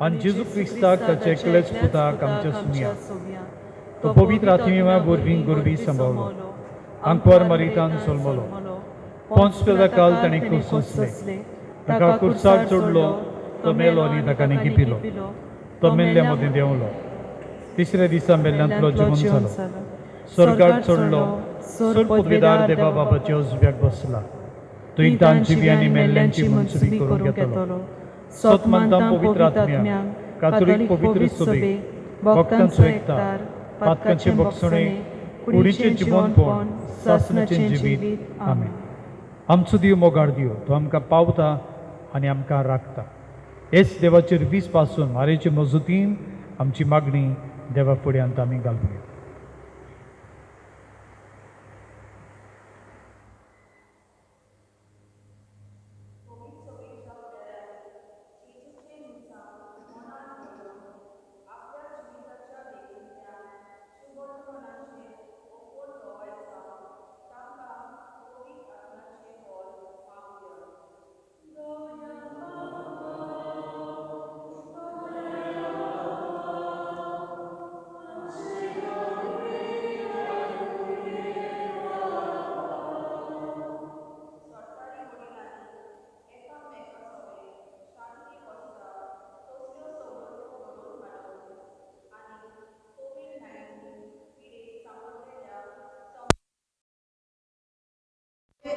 [SPEAKER 2] आनी जेजू क्रिस्ताक ताचे एकलेच पुताक आमच्या सुमया, तो पवित्र आत्म्या वरवीं गुरवी सांबाळलो, आंकवार मारितान जल्मलो, पोंच काल ताणें क्रूस सोंसलें, ताका क्रुसार चडलो, तो मेलो आनी ताका न्ही पिलो तो मेल्ल्या मदें देंवलो तिसऱ्या दिसा मेल्ल्यांतलो जिवंत जालो स्वर्गाक चडलो सोर पदवेदार देवा बाबाचे उजव्याक बसला तो इतान जिवी आनी मेल्ल्यांची मनसुबी करूंक येतलो सत मानता पवित्र आत्म्याक कातोलीक पवित्र सभेक भक्तांचो एकतार पातकांचे भक्षणे कुडीचें जिवंतपण सासणाचें जिवीत आमेन. आमचो दिव मोगाळ दिव तो आमकां पावता आनी आमकां राखता हेच देवाचेर वीस पासून मारेचे मजतीन आमची मागणी देवा फुड्यांत आमी घालूया.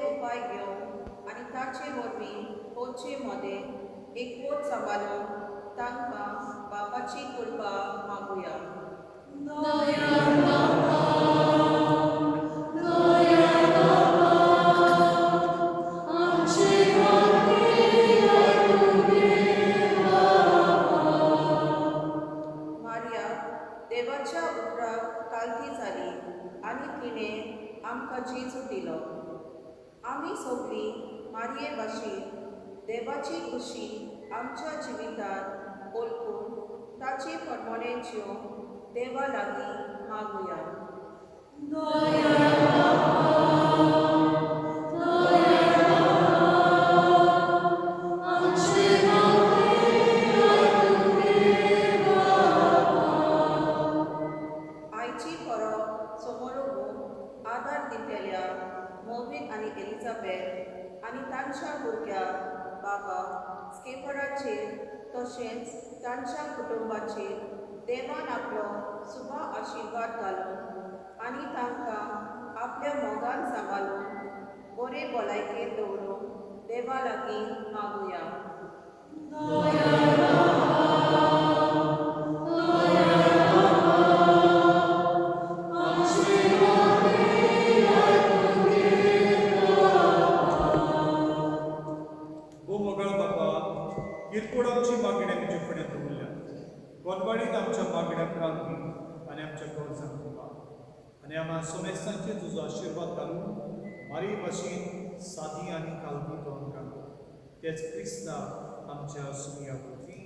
[SPEAKER 5] उपाय घेवन आनी ताचे वरवीं पोचे मदें एकवट सांबाळून तांकां बापाची कृपा मागुया. मारिया देवाच्या उतराक कालती जाली आनी तिणें आमकां जेजू दिलो. आमी सगळीं मारये भाशेन देवाची खुशी आमच्या जिवितांत ओळखून ताचे परमणें जिवंक देवा लागीं मागुया. आयची परब समोरून आदार दितेल्या मोविन आनी एलिझाबेथ आनी तांच्या भुरग्याक बाबा स्केफराचेर तशेंच तांच्या कुटुंबाचेर देवान आपलो सुभा आशिर्वाद घालून आनी तांकां आपल्या मोगान सांबाळून बरे भलायकेन दवरूंक देवा लागीं मागुया.
[SPEAKER 2] किरकोळांची मागणी आमचे फुडें दवरल्या गोडवाडीत आमच्या मागण्यांक राखी आनी आमच्या गरजांक उबा आनी आम्हा सोमेस्तांचे तुजो आशिर्वाद घालून मारी भाशेन सादी आनी कालती तो आमकां तेच क्रिस्ता आमच्या सुया वरवीं.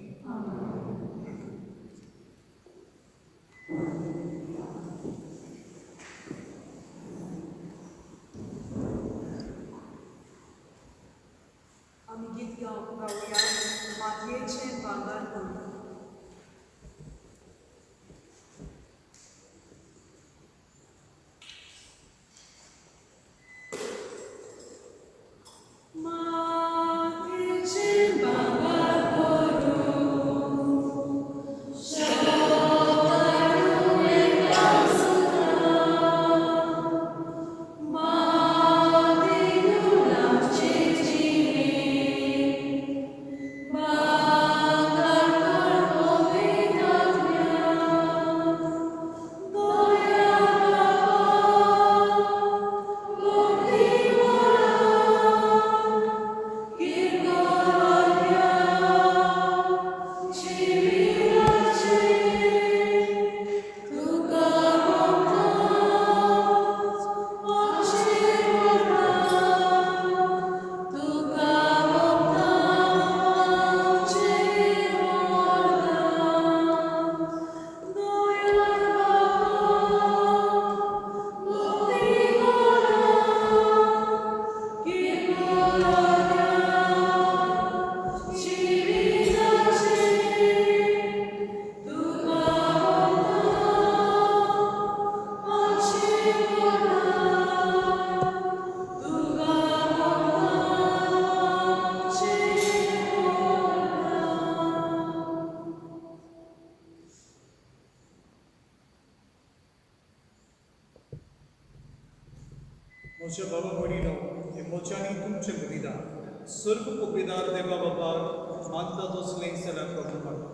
[SPEAKER 6] आमी गीत गावया मातयेचें भांगर करून.
[SPEAKER 7] Bye.
[SPEAKER 2] मोच्यानी तुमचे बलिदान सर्व पवित्र देवा बाबाक मानता तसलें जाल्यार प्रभू मागता.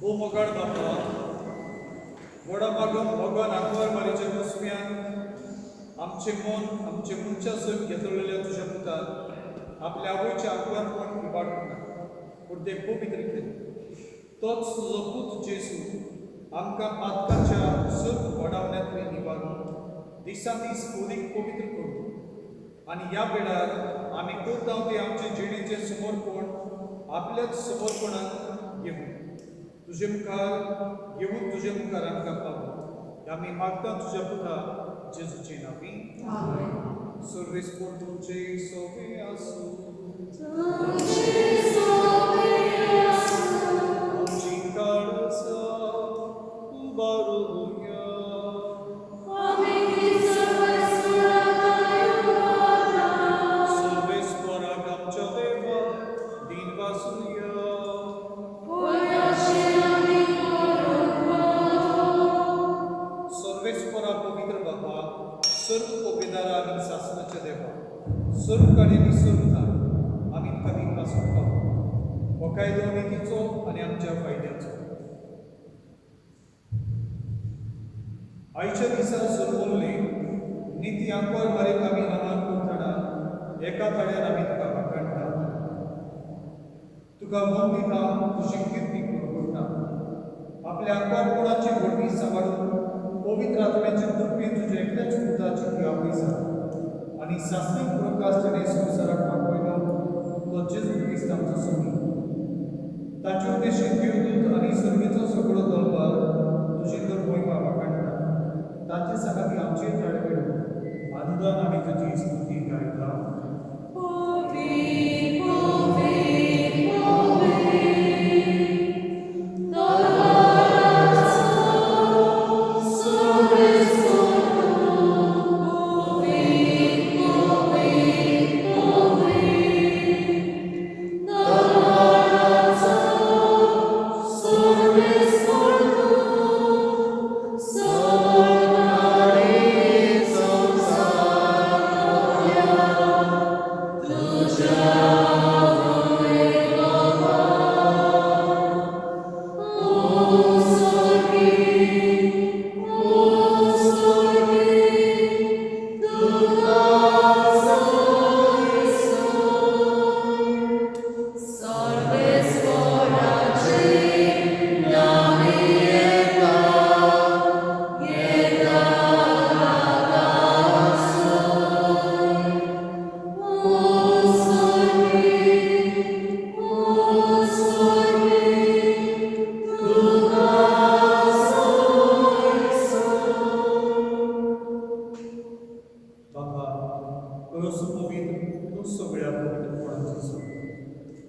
[SPEAKER 2] ओ मोगाळ बापा, व्हडा मागम भगवान आंकवार मारीच्या कुसम्यान आमचे मन आमचे मनच्या सयत घेतलेल्या तुज्या पुतान आपल्या आवयचे आंकवारपण इबाडूंक ना, पूण ते पवित्र केलें. तोच तुजो पूत जेजू आमकां पातकाच्या सर्व वडावण्यांतली निबारून दिसान दीस अदीक पवित्र करूं आनी ह्या वेळार आमी करता ते आमचे जिणेचे समर्पण आपल्याच समर्पणाक घेवूं तुजे मुखार घेवून तुजे मुखार आमकां पावूं आमी मागता तुज्या पुता जेजूचे नांवी. सर्वेस्पर तुमचे सोबे आसूं आमची काळजा उबारूया. सर्वेस्पराक आमच्या देवा दिन वासुया. सर्वेस्परा पवित्र बाबा, सर्व पवित्रां आनी शास्त्राच्या देवा, सर्व काळेली सर्व धाड आमी तुका दिन वासून पावू हो कायदो नितीचो आनी आमच्या फायद्याचो. आयच्या दिसा सरवल्ले निती आंकवार मारेक आमी नमान करतना एका थाड्यार आमी तुका वाखाणटा, तुका मोग दिता, तुजी किर्ती करता. आपल्या आंकवारपणाची व्हडली सांबाळून पवित्र आत्म्याचे कृपेन तुज्या एकल्याच पुताची ती आपली जाता आनी शास्त्रीक प्रकाशने संवसाराक पावयलो तो जेजू क्रिस्त आमचो सोमी. ताचे उद्देशीत देवदूत आनी सर्गेचो सगळो दरबार तुजी तर महिमा वाखाणटा. ताचे सांगाती आमचे थाळे वेळो आनंदान आमी तुजी स्तुती गायता.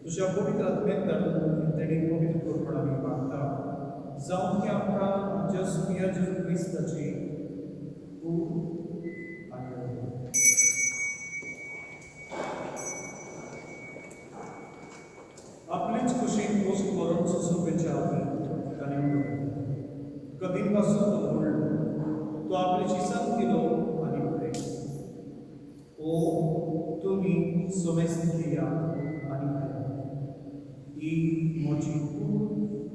[SPEAKER 2] तुझ्या पवित्र आत्म्याक धाडून तेणी पवित्र करपण आमी मागता. जावं की आमकां आमच्या सुमिया जेजू क्रिस्ताची खूब आनी आपलीच कुशीक पोस्ट करून सुसोबेच्या आमी ताणें कदीं पासून तो म्हणलो तो आपले शिसान केलो आनी उरले. ओ तुमी सोमेस्त घेया आनी खाया, ही म्हजी कूड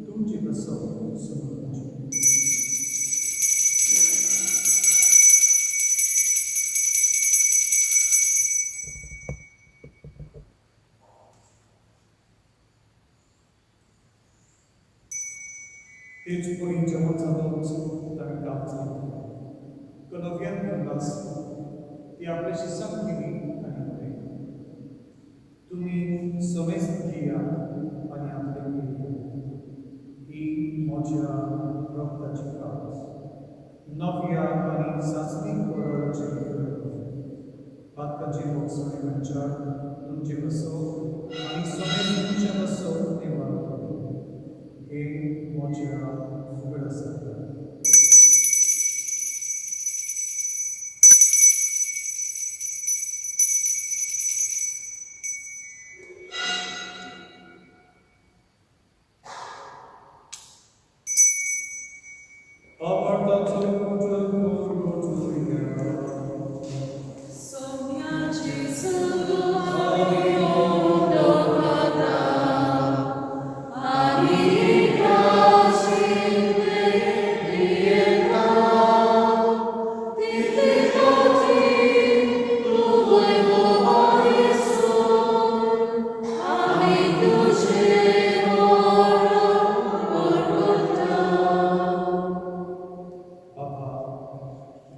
[SPEAKER 2] तुमचे बसो समोरची. तेच पयलीं जेवण जालो वचून ताणें काम जालें. कनव्यान म्हणलास ती आपल्या शिसांक दिली आनी उरले. तुमी समेस्त घेया आनी आपले ही म्हज्या रक्ताची कास नव्या आनी सासणीक वराचे पातकाचे मोगसणे मनशाक तुमचे बसो आनी समेस्त तुमच्या बसो देवा हे म्हज्या फुगड आसा.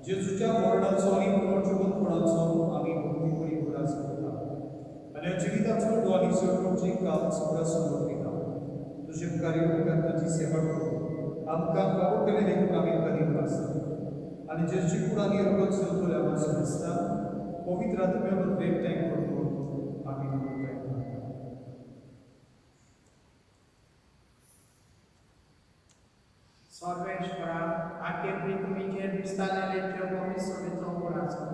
[SPEAKER 2] जेजूच्या मरणाचो आनी पुनर्जीवनपणाचो आमी भक्ती करी उरास करता आनी जिविताचो दोनी सर्वोची काल सगळ्या समर्पिता तुजे कार्य तुजी सेवा करून आमकां फावो केले देखून आमी करीत आसा आनी जेजूची कुळांनी रगत चलतल्या वचून आसता पवित्र आत्म्यावर एकठांय करून आमी नमस्कार
[SPEAKER 7] सर्वेश्वरा आखे पृथ्वीचेर दिसतालेले पवित्र सभेचो कोण आसा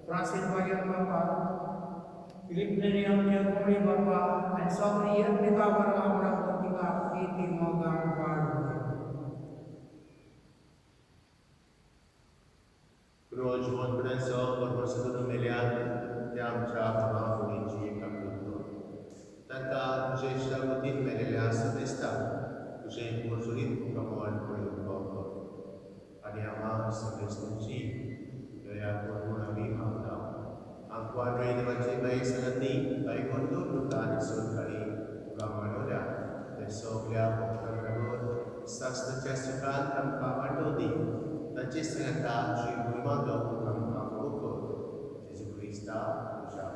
[SPEAKER 7] फ्रांसीस बागेर बापा फिलिप नेरी आमचे कोणी बापा आनी सगळी एकमेका बरोबर वांगडा तिका ती मोगान वाड
[SPEAKER 8] रोज वनपड्याचो परमसदन मेल्यान त्या आमच्या भावाफोडीची एका करतो तांकां तुजे इश्टागतीन मेलेल्या आसा दिसता तुजें मजुरीत प्रमाण पळोवन कर आनी आम्हा सगळ्यांची दया करून आमी मागता आमकां देवाचे बाई सगळ्यांनी बाई करतो तुका आनी सरकारी तुका मानवल्या ते सगळ्या भक्तांक लागून शास्त्राच्या सुखांत आमकां वांटो दी तांचे सांगता श्री महिमा गावून आमकां फोव कर जेजू क्रिस्ता तुज्या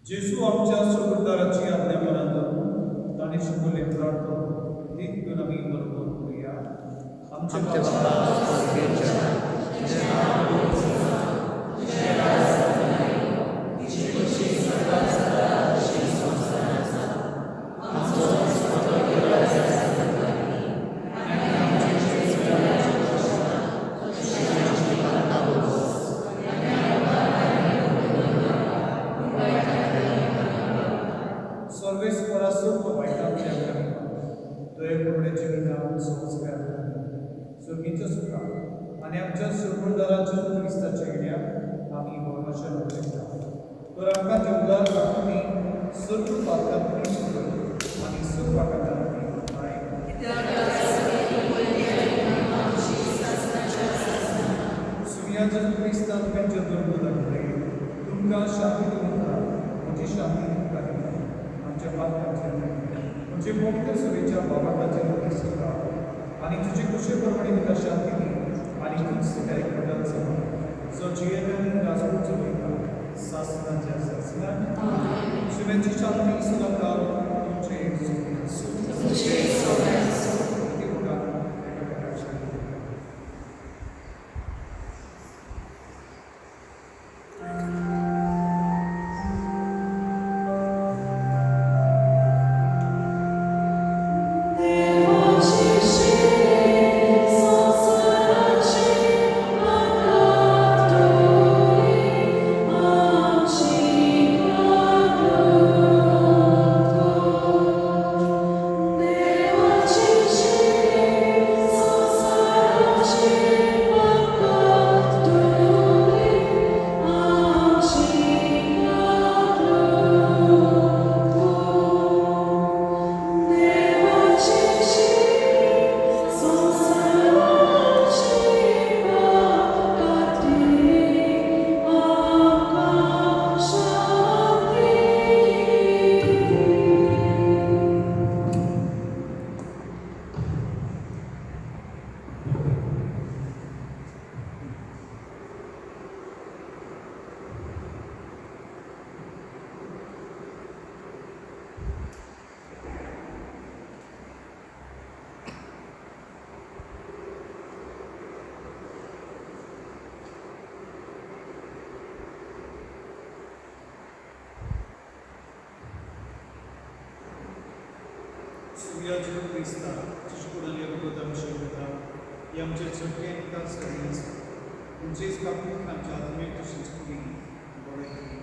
[SPEAKER 2] जेजू आमच्या सुगुरदाराची आज्ञा मनात धरून ताणे शिकवले प्रार्थना ही घेऊन आमी बरोबर करूया आमचे सर्वेश्वरा सर्व वाईटांतल्या दया करुणेचे जिवितांत संस्कार सर्गीच्या सुखां आनी आमच्या सुगुरदाराच्या क्रिस्ताच्या येण्याक आमी भरवशा दवरता तर आमकां जगलात राखुनी सर्व पातकांनी सुकर आनी सर्व आकांतांनी सुर्याच्या क्रिस्तान खंयच्या धर्म लागले तुमकां शांती दिवंता म्हजी शांती तुमकां दिता आमच्या पातकांचे म्हणजे मोठ्या सभेच्या बाबाकाचे सुद्धा आणि तुझे कुशे प्रमाणे तुका शांती दी आणि तूच सुखारी पदार्थ सभा जो जियेन राजपूत चलयता सासनाच्या सासनान शिवेची शांती सुनाकाल तुमचे
[SPEAKER 1] Amen.
[SPEAKER 2] Jesu Christa, Cishkudalia Godam Shivata, Yamche Chutkenka Saris, Unjis Kapu Kamchatme to Shishkudi, Boreki.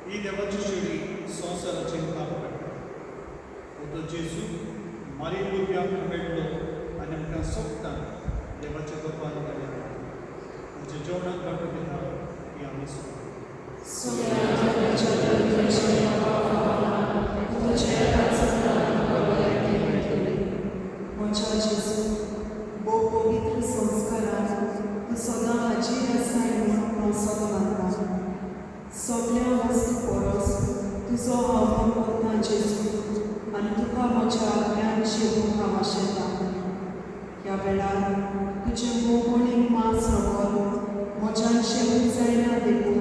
[SPEAKER 2] ही देवाची शिडी संसाराचे काम करता तो जेजू मारी भुरग्यांक मेळ्ळो आनी आमकां सोंपता देवाच्या गोपान केलें आमच्या जेवणाक वांटो दिता ही आमी
[SPEAKER 6] म्हज्या जेजू भोव पवित्र संस्कारान तूं सदां हाजीर आसा म्हूण हांव सदां मानता सगळ्या वस्तू परस तुजो हांव करता जेजू आनी तुका म्हज्या आज्ञान शिवूंक हांव आशेता ह्या वेळार तुजें मोगोळीक मांस रगत म्हज्यान शेवूंक जायना देखून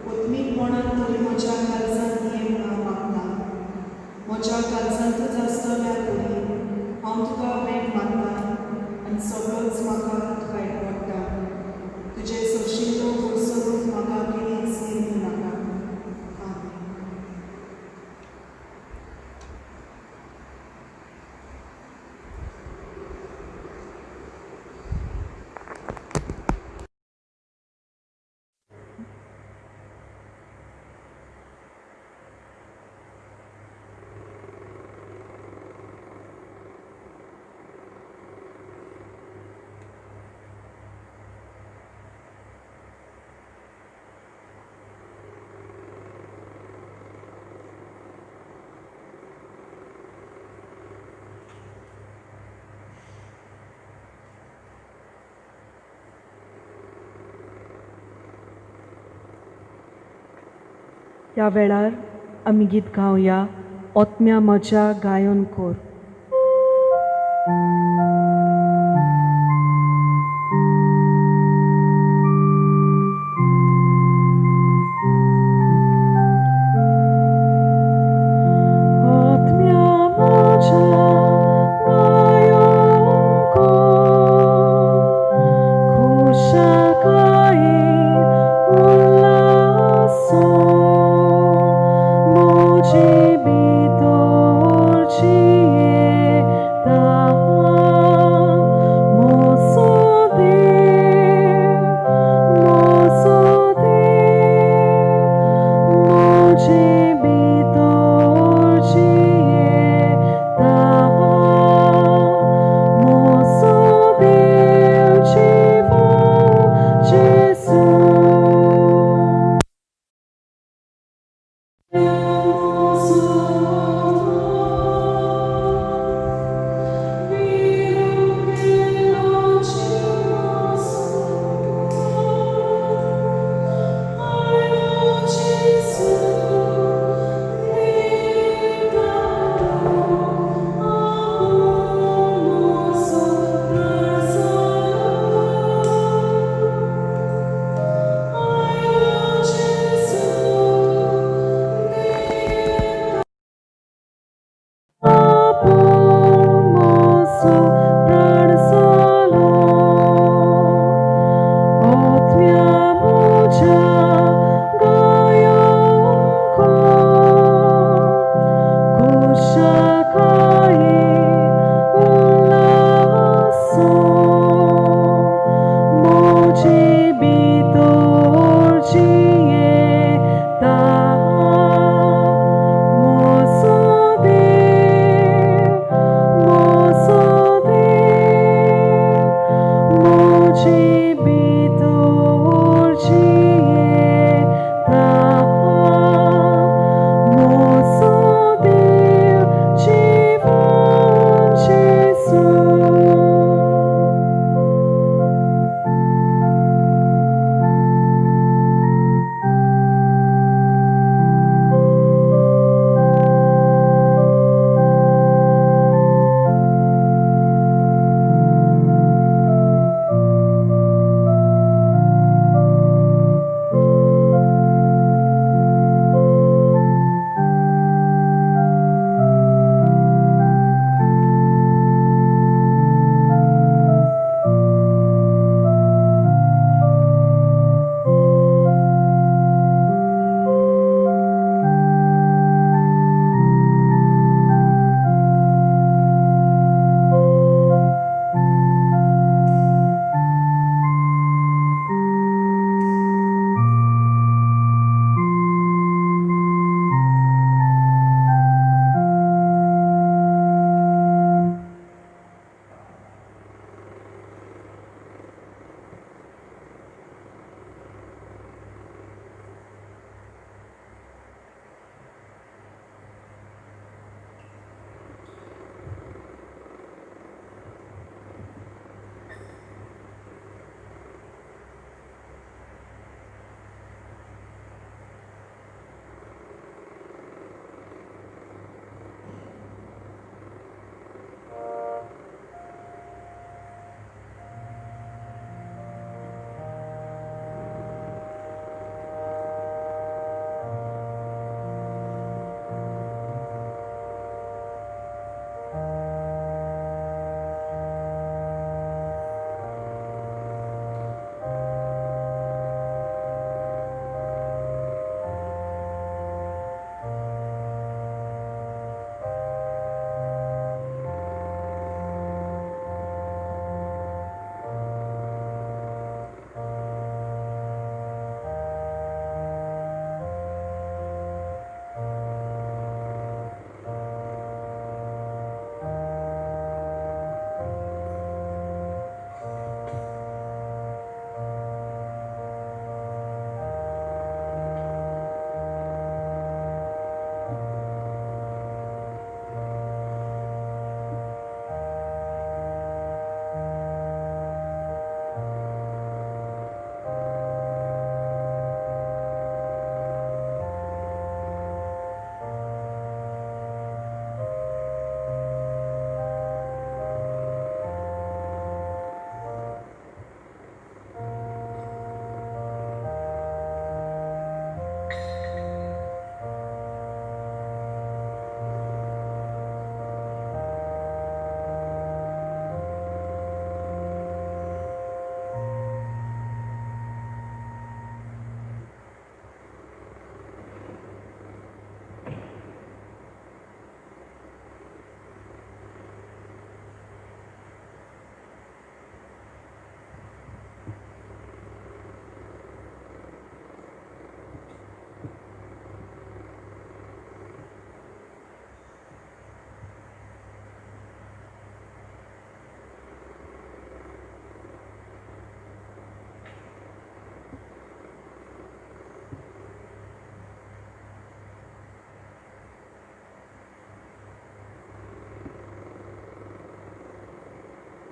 [SPEAKER 6] पत्नीपणान तरी म्हज्या काळजांत ये म्हूण हांव मागतां म्हज्या काळजांतूच आसतल्या तरी हांव तुका वेट मारतां आनी सगळोच म्हाका तुका पडटा तुजे सशिल्लो भरसरूच म्हाका कितेंच दिवंक नाका आमेन.
[SPEAKER 1] ह्या वेळार आमी गीत गावया ओतम्या म्हज्या गायन कोर. Moji bitorci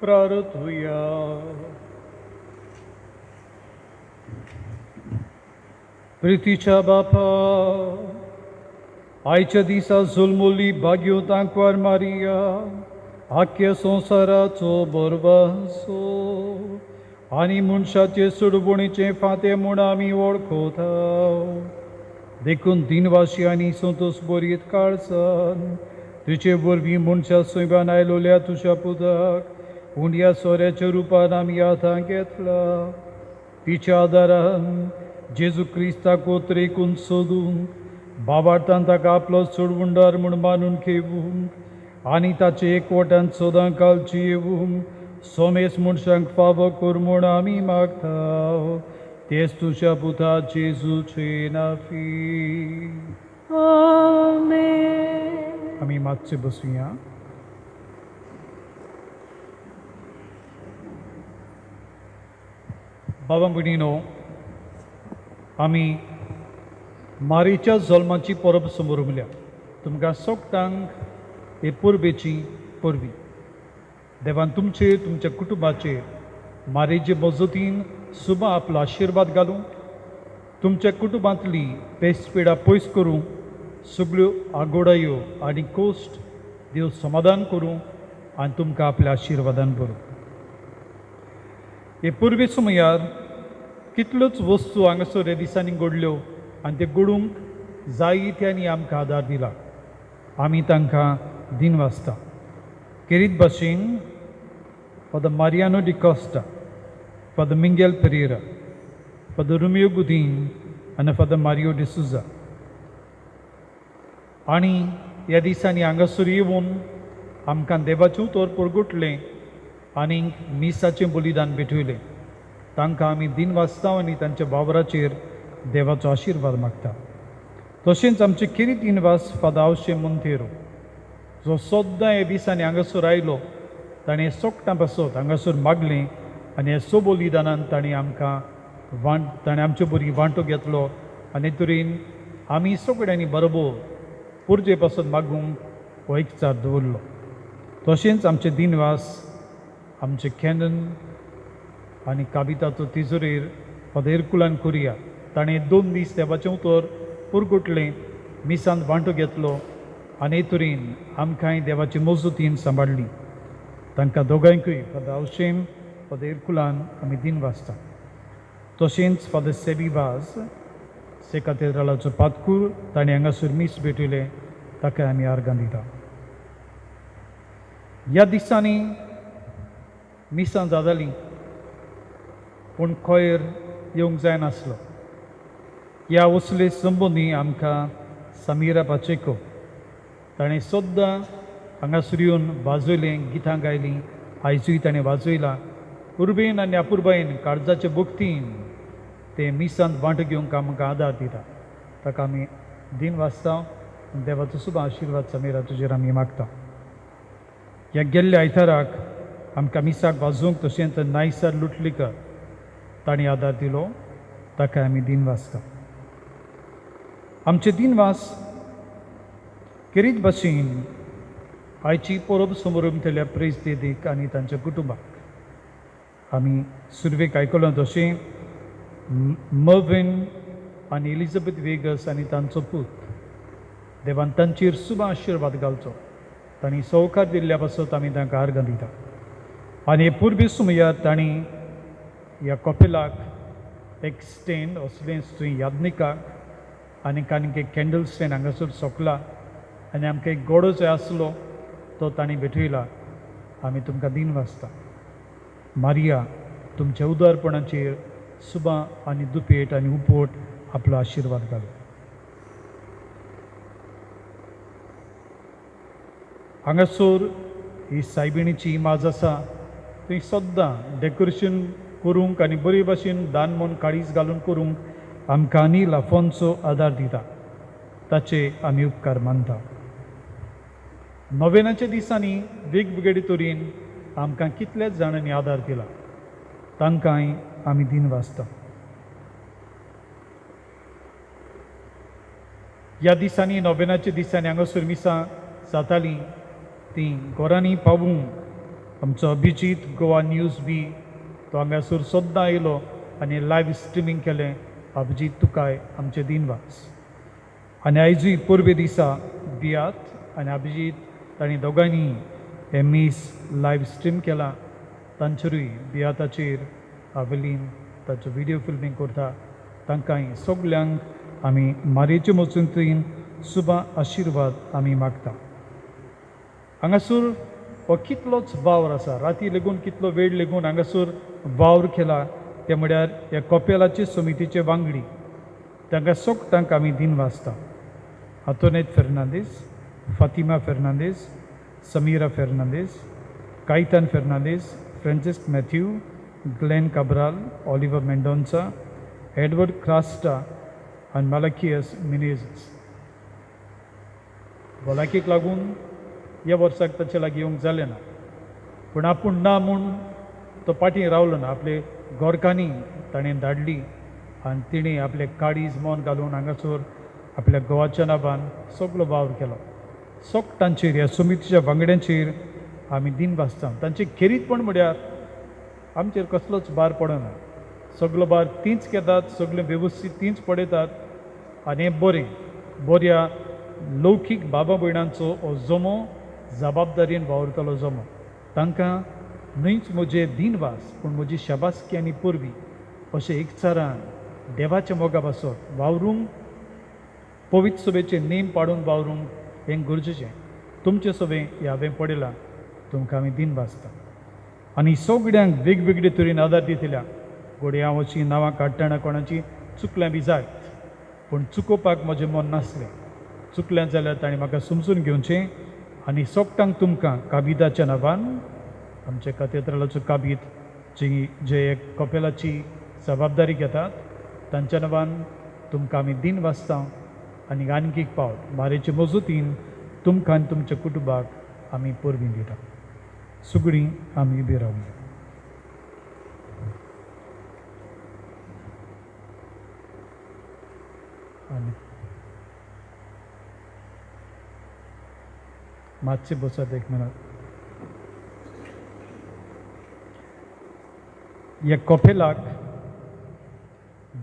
[SPEAKER 2] प्रार्थुया. प्रितीच्या बापा, आयच्या दिसा जुल्मुली भाग्यो तांकवार मारिया आख्या संवसाराचो बरवासो आनी मनशाचे सुडबुणीचे फाते म्हूण आमी वळखता. देखून दिनवाशी आनी संतोश बरीत काळसान तुजे वरवीं मनशा सोयब्यान आयलोल्या तुज्या पुताक उंड्या सोऱ्याच्या रुपान आमी आतां घेतला. तिच्या आदारान जेजू क्रिस्ताक ओतरेकून सोदूंक बाबार्थान ताका आपलो सोडवुंडार म्हूण मानून घेवूंक आनी ताचे एकवटान सोदां कालची येवूंक सोमेस मनशांक फावो कर म्हूण आमी मागता. तेच तुज्या पुता जेजूचे नांवी.
[SPEAKER 1] आमेन.
[SPEAKER 2] आमी मातशे बसुया. बाबा भयणीनो, आमी मारीच्या जल्माची परब समोर उरल्या. तुमकां सोगतांक हे परबेची परबी. देवान तुमचेर तुमच्या कुटुंबाचेर मारेचे मजतीन सुबा आपलो आशिर्वाद घालूं, तुमच्या कुटुंबांतली पेस्टपेडा पयस करूं, सगळ्यो आगोडायो आनी कोश्ट देव समाधान करूं आनी तुमकां आपल्या आशिर्वादान भरूं. हे परबे समयार कितल्योच वस्तू हांगासर ह्या दिसांनी घडल्यो आनी ते घडूंक जायत्यांनी आमकां आदार दिला. आमी तांकां दिन वाजता. केरीत भाशेन Father Mariano D Costa, Father Mingel Pereira, Father Romeo Gudin आनी फादर मारियो डिसुजा. आनी ह्या दिसांनी हांगासर येवन आमकां देवाचें उतर परगटलें आनी मिसाचें बलिदान भेटयलें. तांकां आमी दिन वाजता आनी तांच्या वावराचेर देवाचो आशिर्वाद मागता. तशेंच आमचे किरीत इनवास फादर आवशे मोंतेरो, जो सद्दां ह्या दिसांनी हांगासर आयलो, ताणें सोगटां बसत हांगासर मागलें आनी हे बलिदानान ताणें आमचे बरी वांटो घेतलो आनी तरेन आमी सगळ्यांनी बरोबर पुरजे पासून मागूंक हो इचार दवरलो. तशेंच आमचे दिनवास आमचे कॅनन आनी काबिताचो तिजोरेर फादर इर्कुलान कोरिया, ताणें 2 दीस देवाचें उतर पुरगुटलें, मिसांत वांटो घेतलो आनी हे तरेन आमकांय देवाची मजतीन सांबाळली. तांकां दोगांयकूय फादर आवशेम, फादर इर्कुलान आमी दिन वाजता. तशेंच फादर सेबिबाज से कॅथेड्रलाचो पातकूर, ताणें हांगासर मीस भेटयलें, ताका आमी आर्गां दिता. ह्या दिसांनी मिसां जातालीं पूण कोयर येवंक जायनासलो. ह्या वसले संबंदी आमकां समिरा पाचेको, ताणें सद्दां हांगासर येवन वाजयलें, गितां गायलीं. आयजूय ताणें वाजयलां. उर्बेन आनी अपुर्बायेन काळजाचे भक्तीन ते मिसांत वांटो घेवंक आमकां आदार दिता. ताका आमी दिन वाजता. देवाचो सुबा आशिर्वाद समिरा तुजेर आमी मागता. ह्या गेल्ल्या आयताराक आमकां मिसाक वाजोवंक तशेंच नायसार लुटलीकर ताणें आदार दिलो. ताका आमी दिन वाजता. आमचे दिनवास केरीत भाशेन आयची परब समोर उमटल्या प्रेस देदीक आनी तांच्या कुटुंबाक आमी सुरवेक आयकलां तशें मर्विन आनी एलिझाबेथ वेगस आनी तांचो पूत, देवान तांचेर सुबा आशिर्वाद घालचो. तांणी सवकार दिल्ल्या पासत आमी तांकां आर्गां दिता. आनी हे पुर्बे सुमयार तांणी ह्या कपेलाक एक स्टँड असलें थंय यादनिकाक आनी आनीक एक कॅन्डल स्टँड हांगासर सोंपला आनी आमकां एक गोडो जो आसलो तो तांणी भेटयला. आमी तुमकां दिन वाजता. मारिया, तुमच्या उदारपणाचेर सुबा आनी दुपेट आनी उपोट आपलो आशिर्वाद घालो. हांगासर ही सायबिणीची इमाज आसा. थंय सद्दां डेकोरेशन करूंक आनी बरे भाशेन दान मन काळीज घालून करूंक आमकां अनिल आफोन्सो आदार दिता. ताचे आमी उपकार मानता. नोवेनाच्या दिसांनी वेगवेगळे तरेन आमकां कितलेच जाणांनी आदार केला. तांकांय आमी दिन वाजता. ह्या दिसांनी नोवेनाच्या दिसांनी हांगासर मिसां जातालीं तीं घरांनी पावूंक आमचो अभिजीत गोवा न्यूज बी तो हांगासर सोद्दां आयलो आनी लायव्ह स्ट्रिमींग केलें. अभिजीत तुकाय आमचे दिनवास. आनी आयजूय पुर्वे दिसा बियात आनी अभिजीत तांणी दोगांनी हे मीस लायव्ह स्ट्रीम केला. तांचेरूय बियाताचेर आवेलीन ताचो व्हिडिओ फिल्मींग करता. तांकांय सगल्यांक आमी मारयेचे मजतीन शुभ आशिर्वाद आमी मागता. हांगासर हो कितलोच वावर आसा. राती लेगून कितलो वेळ लेगून हांगासर वावर केला ते म्हळ्यार ह्या कपेलाचे समितीचे वांगडी तांकां सोगतांक आमी दिन वाजता. आंतोनेट फेर्नांदीस, फातिमा फेर्नांदीस, समीरा फेर्नांदीस, कायतान फेर्नांदीस, फ्रांसिस्क मॅथ्यू, ग्लेन काब्राल, ऑलिव्हर मेंडोन्सा, एडवर्ड क्रास्टा आनी मालाकियस मिनेझस. भलायकेक लागून ह्या वर्साक ताचे लागीं येवंक जालें ना. पूण आपूण ना म्हूण तो फाटीं रावलो ना. आपले गोरकांनी ताणें धाडली आनी तिणें आपले काळीज मोन घालून हांगासर आपल्या गोवाच्या नांवान सगलो वावर केलो. सोगतांचेर ह्या समितीच्या वांगड्यांचेर आमी दिन वाजता. तांचे खेरीतपण म्हळ्यार आमचेर कसलोच भार पडना. सगलो भार तींच घेतात, सगळें वेवस्थीत तींच पळयतात आनी हें बरें. बऱ्या लौकीक बाबा भयणांचो हो जमो जबाबदारेन वावरतलो जमो. तांकां न्हयच म्हजे दिनवास पूण म्हजी शाबासकी आनी परबी अशें एकचारान देवाच्या मोगा बसत वावरूंक, पवित्र सभेचे नेम पाडून वावरूंक हें गरजेचें. तुमचे सभे हें हांवें पळयलां. तुमकां आमी दिन वाजता आनी सगळ्यांक वेगवेगळे तरेन आदार दितल्या. घोडये हांव अशीं नांवां काडटना कोणाची चुकल्यां बी जायत पूण चुकोवपाक म्हजें मन नासलें. चुकलें जाल्यार ताणें म्हाका समजून घेवचें आनी सोगतांक तुमकां काबिदाच्या नांवान आमचे कथेद्रलाचो काबीद जे एक कपेलाची जबाबदारी घेतात तांच्या नांवान तुमकां आमी दिन वाजता आनी आनीक एक पावट मारेचे मजतीन तुमकां आनी तुमच्या कुटुंबाक आमी परबीं दिता. सुगडीं आमी उबी रावया. आनी मातशें बसात एक मिनट. ह्या कपेलाक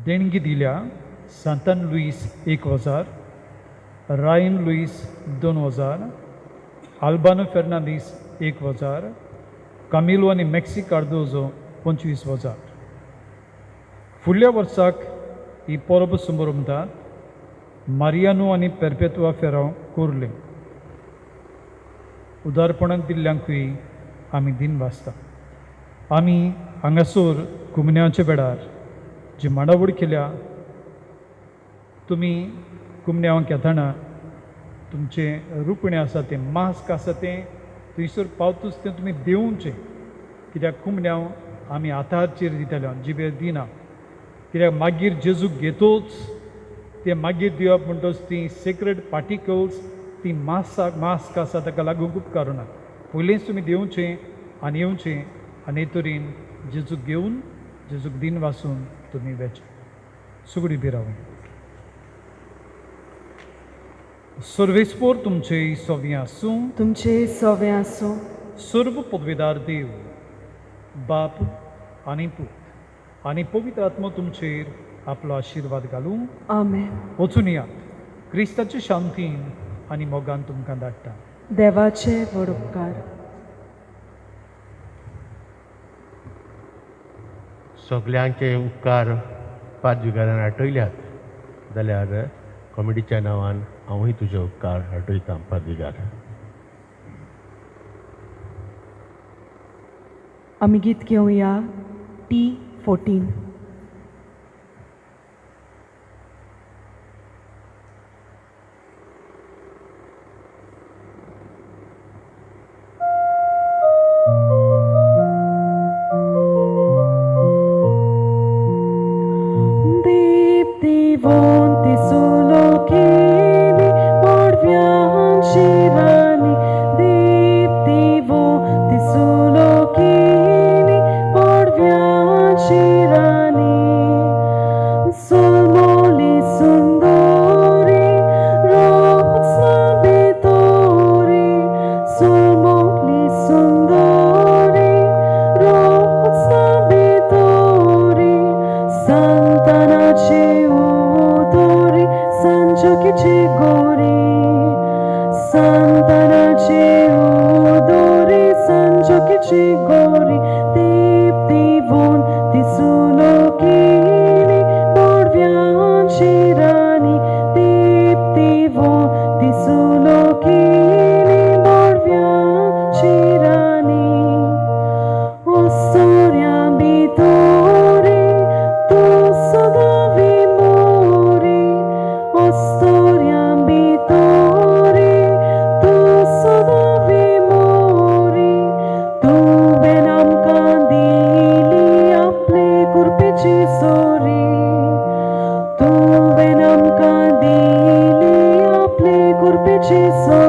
[SPEAKER 2] देणगी दिल्या सांतान लुईस 1000, रायन लुईस 2000, आल्बानो फेर्नांदीस 1000, कामिलो आनी मॅक्सी कार्दोजो 25,000. फुडल्या वर्साक ही परब समारंभात मारियानो आनी पेरपेतुआ फेरांव कोरले. उदारपणाक दिल्ल्यांकूय आमी दिन वाजता. आमी हांगासर कुमन्याच्या वेळार जी मांडावळ केल्या तुमी कुमन्यांक येताना तुमचें रुपणें आसा तें मास्क आसा तें थंयसर पावतूच तें तुमी दिवचें. कित्याक कुमन्यांव आमी हाताचेर दितले जिबेर दिना. कित्याक मागीर जेजूक घेतोच तें मागीर दिवप म्हणटच ती सेक्रेड पार्टिकल्स ती मास्क आसा ताका लागूंक उपकारूं ना. पयलींच तुमी दिवचें आनी येवचें आनी हे तरेन जेजूक घेवन जेजूक दिन वाचून तुमी वेचे. सुगडी बी रावून सर्वेस्पोर तुमचे सोवी आसूं.
[SPEAKER 1] तुमचे सवें आसूं.
[SPEAKER 2] सर्व पदवेदार देव बाप आनी पूत आनी पवित्र आत्मा तुमचेर आपलो आशिर्वाद घालूं.
[SPEAKER 1] आमेन.
[SPEAKER 2] वचून यात. क्रिस्ताचे शांतीन आनी मोगान तुमकां धाडटा.
[SPEAKER 1] देवाचे व्हड उपकार.
[SPEAKER 8] सगल्यांचे उपकार पाद्विकारान आटयल्यात जाल्यार कॉमेडीच्या नांवान हांवूय तुजे उपकार आटयतां पाद्विकार.
[SPEAKER 1] आमी गीत घेवया T14. Vonti solo chini, morvian shirani. Dipti vonti solo chini, morvian shirani. Solmoli sundori, rosna bitori. Solmoli sundori. कुर्पेची सोरी तुवें आमकां दिली आपले कुर्पेची सोरी